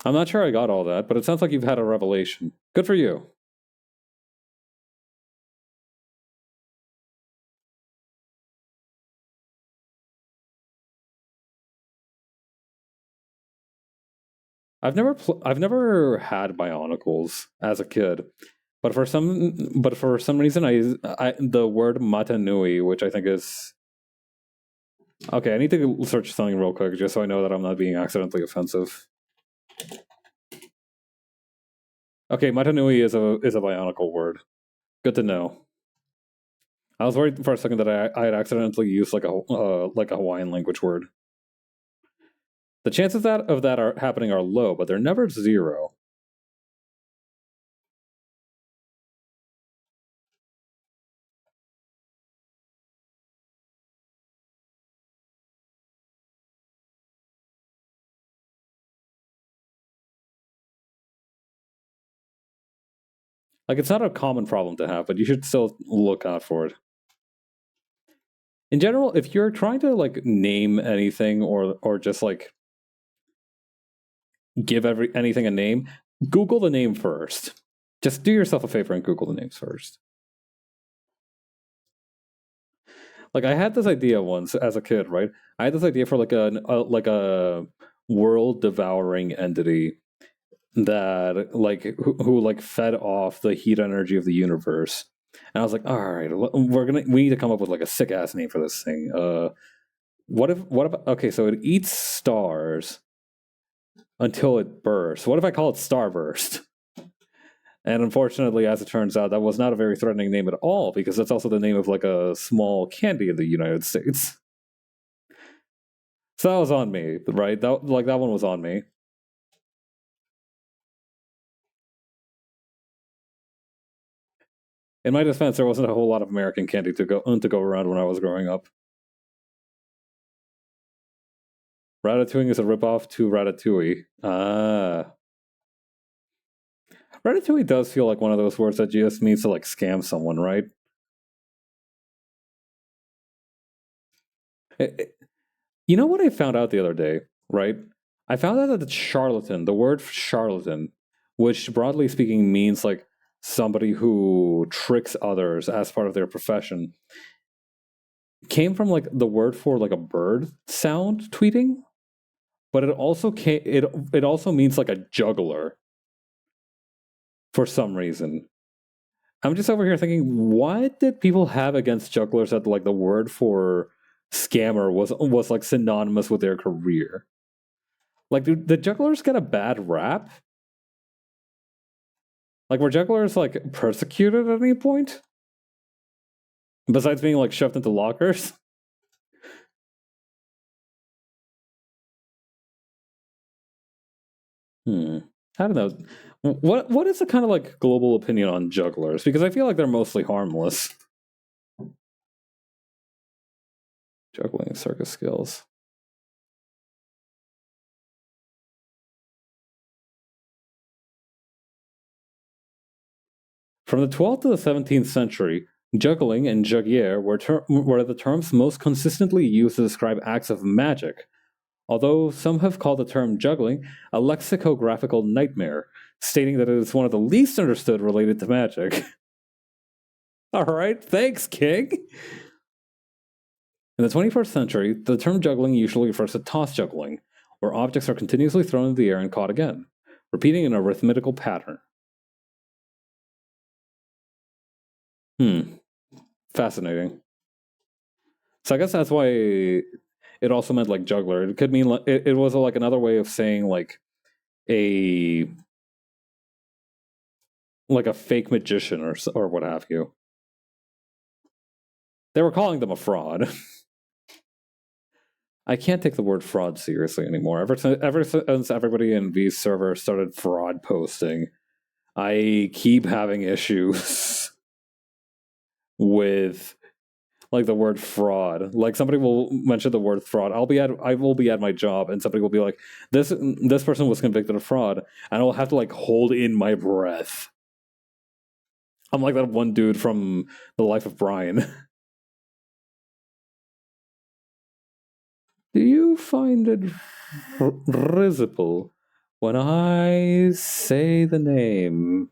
I'm not sure I got all that, but it sounds like you've had a revelation. Good for you. I've never had Bionicles as a kid, but for some reason I the word matanui, which I think is Okay, I need to search something real quick just so I know that I'm not being accidentally offensive. Okay, Matanui is a Bionicle word. Good to know. I was worried for a second that I had accidentally used like a Hawaiian language word. The chances of that are happening are low, but they're never zero. Like it's not a common problem to have, but you should still look out for it. In general, if you're trying to like name anything or just like give anything a name, Google the name first. Just do yourself a favor and Google the names first. Like I had this idea once as a kid, right? I had this idea for like a world devouring entity that like who like fed off the heat energy of the universe. And I was like, all right, we need to come up with like a sick ass name for this thing. What about okay, so it eats stars until it bursts. What if I call it Starburst? And unfortunately, as it turns out, that was not a very threatening name at all, because that's also the name of like a small candy in the United States. So that was on me, right? That one was on me. In my defense, there wasn't a whole lot of American candy to go around when I was growing up. Ratatouille is a ripoff to Ratatouille. Ah. Ratatouille does feel like one of those words that just means to like scam someone, right? You know what I found out the other day, right? I found out that the word charlatan, which broadly speaking means like somebody who tricks others as part of their profession, came from like the word for like a bird sound tweeting, but it also means like a juggler for some reason. I'm just over here thinking, what did people have against jugglers that like the word for scammer was like synonymous with their career? Like, do the jugglers get a bad rap? Like, were jugglers like persecuted at any point? Besides being like shoved into lockers? Hmm. I don't know. What is the kind of like global opinion on jugglers? Because I feel like they're mostly harmless. Juggling circus skills. From the 12th to the 17th century, juggling and juggier were the terms most consistently used to describe acts of magic, although some have called the term juggling a lexicographical nightmare, stating that it is one of the least understood related to magic. All right, thanks, King. In the 21st century, the term juggling usually refers to toss juggling, where objects are continuously thrown into the air and caught again, repeating in a rhythmical pattern. Hmm, fascinating. So I guess that's why it also meant like juggler. It could mean like it was like another way of saying a like a fake magician or what have you. They were calling them a fraud. I can't take the word fraud seriously anymore. Ever since everybody in V's server started fraud posting, I keep having issues with like the word fraud. Like somebody will mention the word fraud. I will be at my job and somebody will be like, this person was convicted of fraud, and I'll have to like hold in my breath. I'm like that one dude from The Life of Brian. Do you find it risible when I say the name?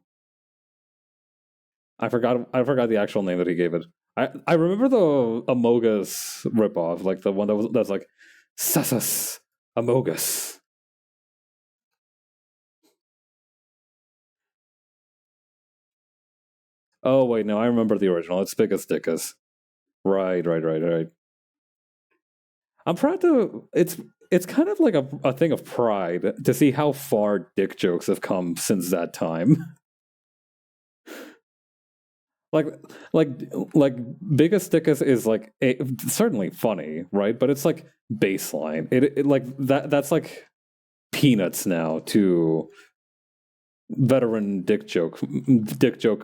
I forgot the actual name that he gave it. I remember the Amogus ripoff, like the one that's like Sassas Amogus. Oh wait, no, I remember the original. It's Bickus Dickus. Right. I'm proud to. It's kind of like a thing of pride to see how far dick jokes have come since that time. like like like biggest dick is like certainly funny, right? But it's like baseline. It like that's like peanuts now to veteran dick joke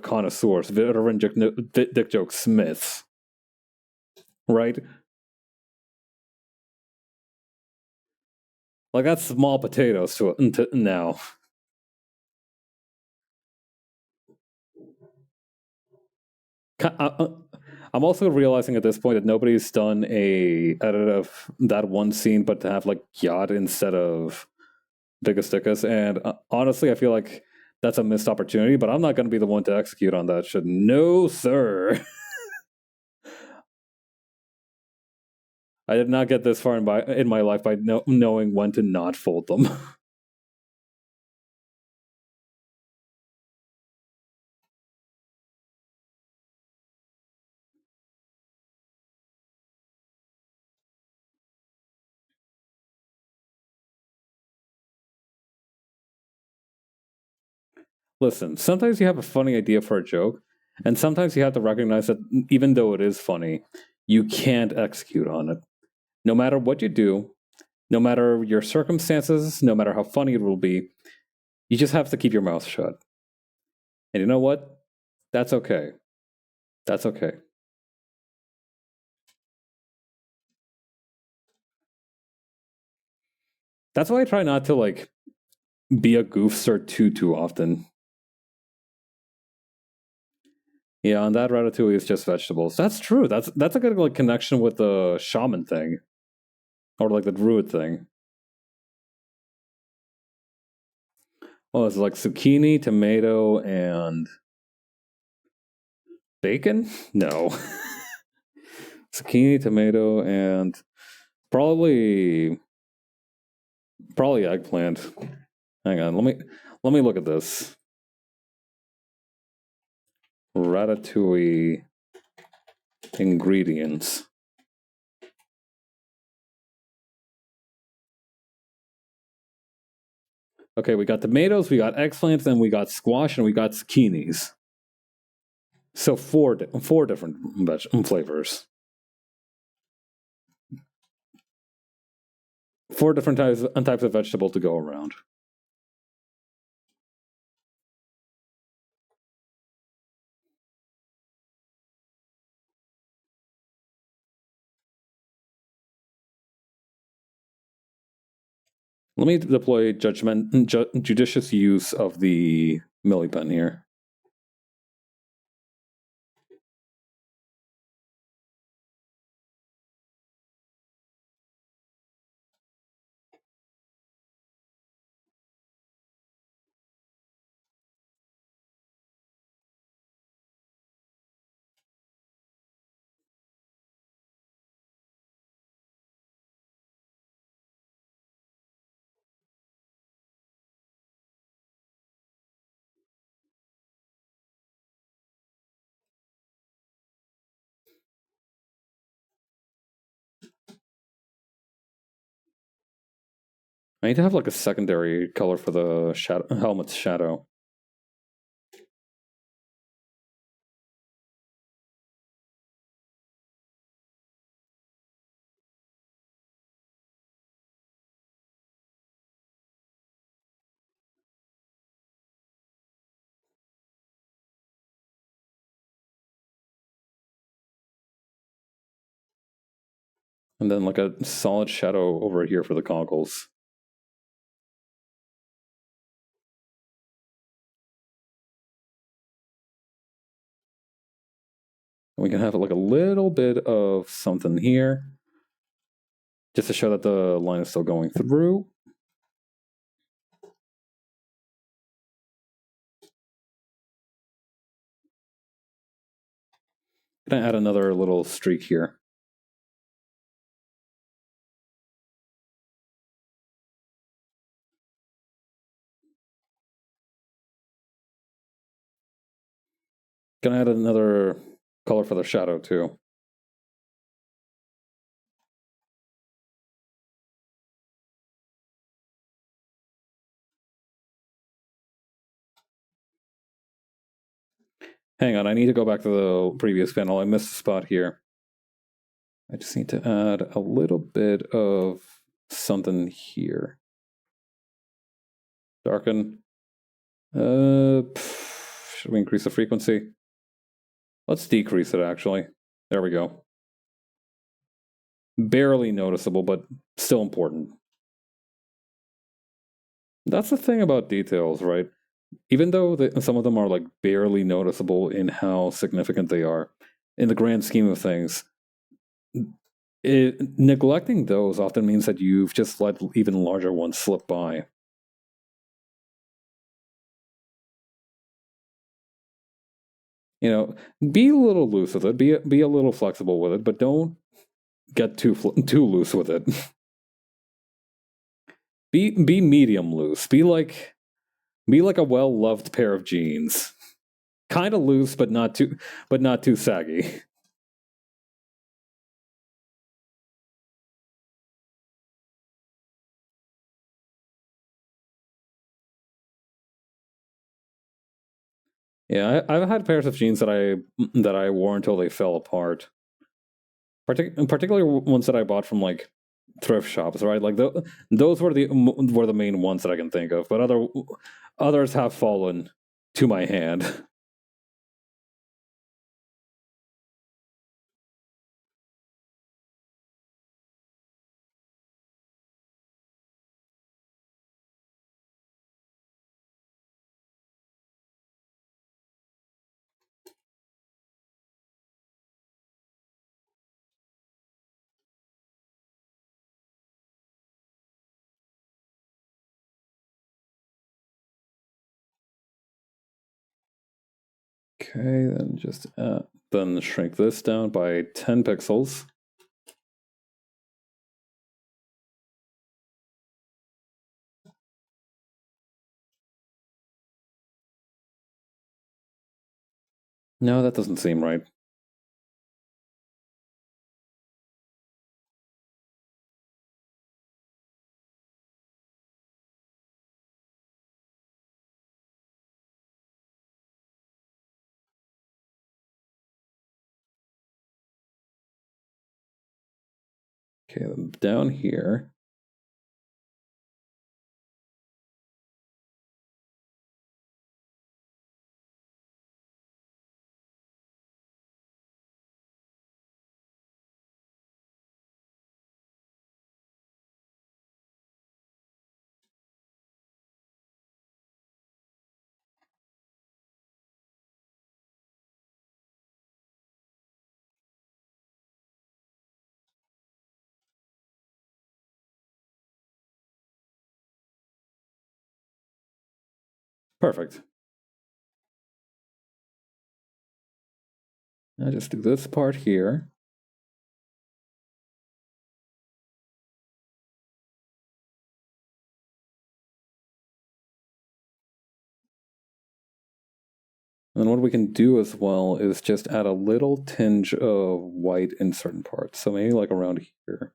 connoisseurs, veteran dick joke smiths, right? Like that's small potatoes to now. I'm also realizing at this point that nobody's done a edit of that one scene, but to have like Yacht instead of Biggest Dickus, and honestly, I feel like that's a missed opportunity. But I'm not going to be the one to execute on that shit. No, sir. I did not get this far in my life by knowing when to not fold them. Listen, sometimes you have a funny idea for a joke, and sometimes you have to recognize that even though it is funny, you can't execute on it. No matter what you do, no matter your circumstances, no matter how funny it will be, you just have to keep your mouth shut. And you know what? That's okay. That's okay. That's why I try not to like be a goofster too often. Yeah, and that ratatouille is just vegetables. That's true. That's a good like connection with the shaman thing, or like the druid thing. Oh, it's like zucchini, tomato, and bacon. No, zucchini, tomato, and probably eggplant. Hang on, let me look at this ratatouille ingredients. Okay, we got tomatoes, we got eggplants, and we got squash, and we got zucchinis. So four different flavors. Four different types of vegetable to go around. Let me deploy judicious use of the millipen here. I need to have like a secondary color for the helmet's shadow. And then like a solid shadow over here for the goggles. And we can have like a little bit of something here, just to show that the line is still going through. Gonna add another little streak here. Gonna add another color for the shadow too. Hang on, I need to go back to the previous panel. I missed a spot here. I just need to add a little bit of something here. Darken. Should we increase the frequency? Let's decrease it, actually. There we go. Barely noticeable, but still important. That's the thing about details, right? Even though some of them are like barely noticeable in how significant they are, in the grand scheme of things, neglecting those often means that you've just let even larger ones slip by. You know, be a little loose with it. Be a little flexible with it, but don't get too loose with it. Be medium loose. Be like a well-loved pair of jeans. Kind of loose, but not too saggy. Yeah, I've had pairs of jeans that I wore until they fell apart. Particularly ones that I bought from like thrift shops, right? Like those were the main ones that I can think of, but others have fallen to my hand. Okay, then just then shrink this down by 10 pixels. No, that doesn't seem right. Okay, then down here. Perfect. I just do this part here. And what we can do as well is just add a little tinge of white in certain parts. So maybe like around here.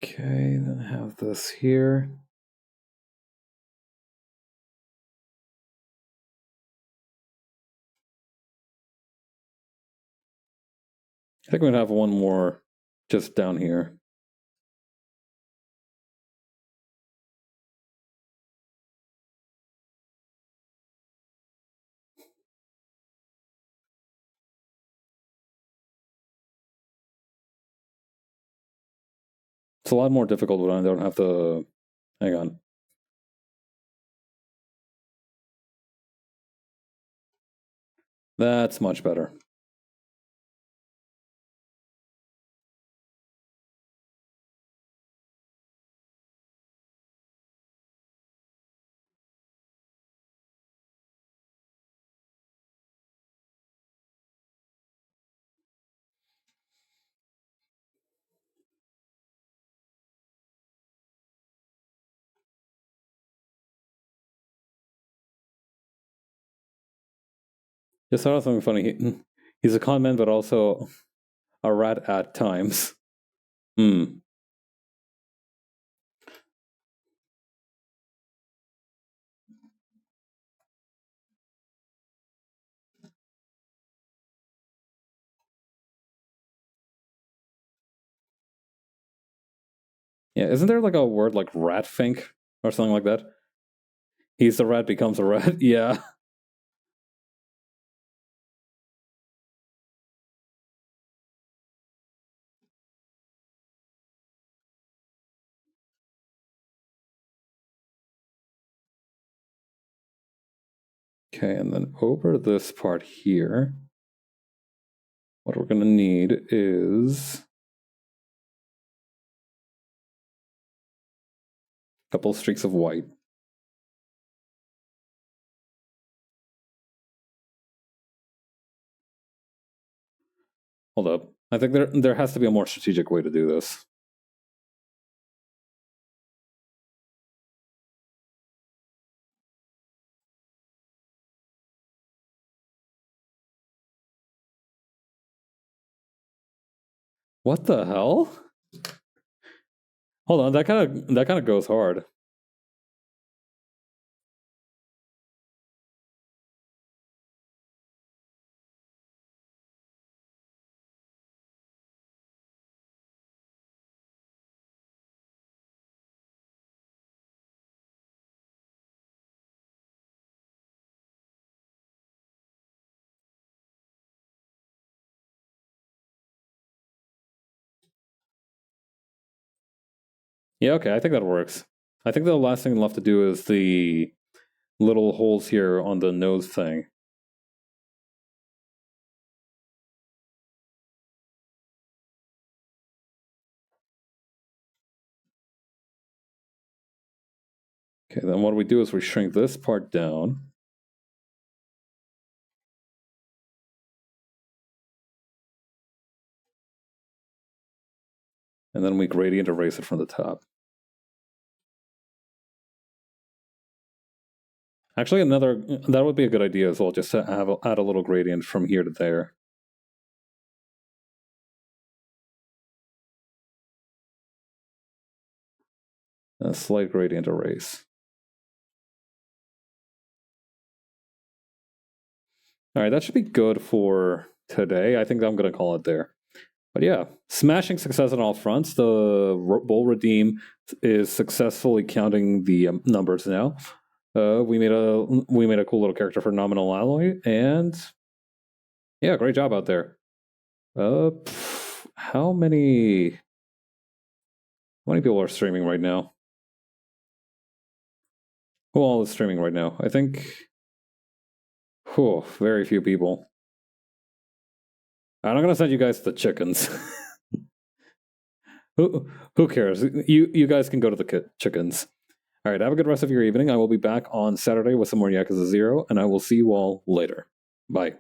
Okay, then have this here. I think I'm gonna have one more just down here. It's a lot more difficult when I don't have to. Hang on. That's much better. Just thought of something funny. He's a con man, but also a rat at times. Hmm. Yeah, isn't there like a word like rat fink or something like that? He's the rat becomes a rat. Yeah. Okay, and then over this part here, what we're going to need is a couple streaks of white. Hold up. I think there has to be a more strategic way to do this. What the hell? Hold on, that kind of goes hard. Yeah, okay, I think that works. I think the last thing left to do is the little holes here on the nose thing. Okay, then what we do is we shrink this part down. And then we gradient erase it from the top. Actually, that would be a good idea as well, just to add a little gradient from here to there. A slight gradient erase. All right, that should be good for today. I think I'm going to call it there. But yeah, smashing success on all fronts. The Bull Redeem is successfully counting the numbers now. We made a cool little character for Nominal Alloy, and yeah, great job out there. How many people are streaming right now? Who all is streaming right now? I think, very few people. I'm not gonna send you guys the chickens. Who cares? You guys can go to the chickens. All right, have a good rest of your evening. I will be back on Saturday with some more Yakuza 0, and I will see you all later. Bye.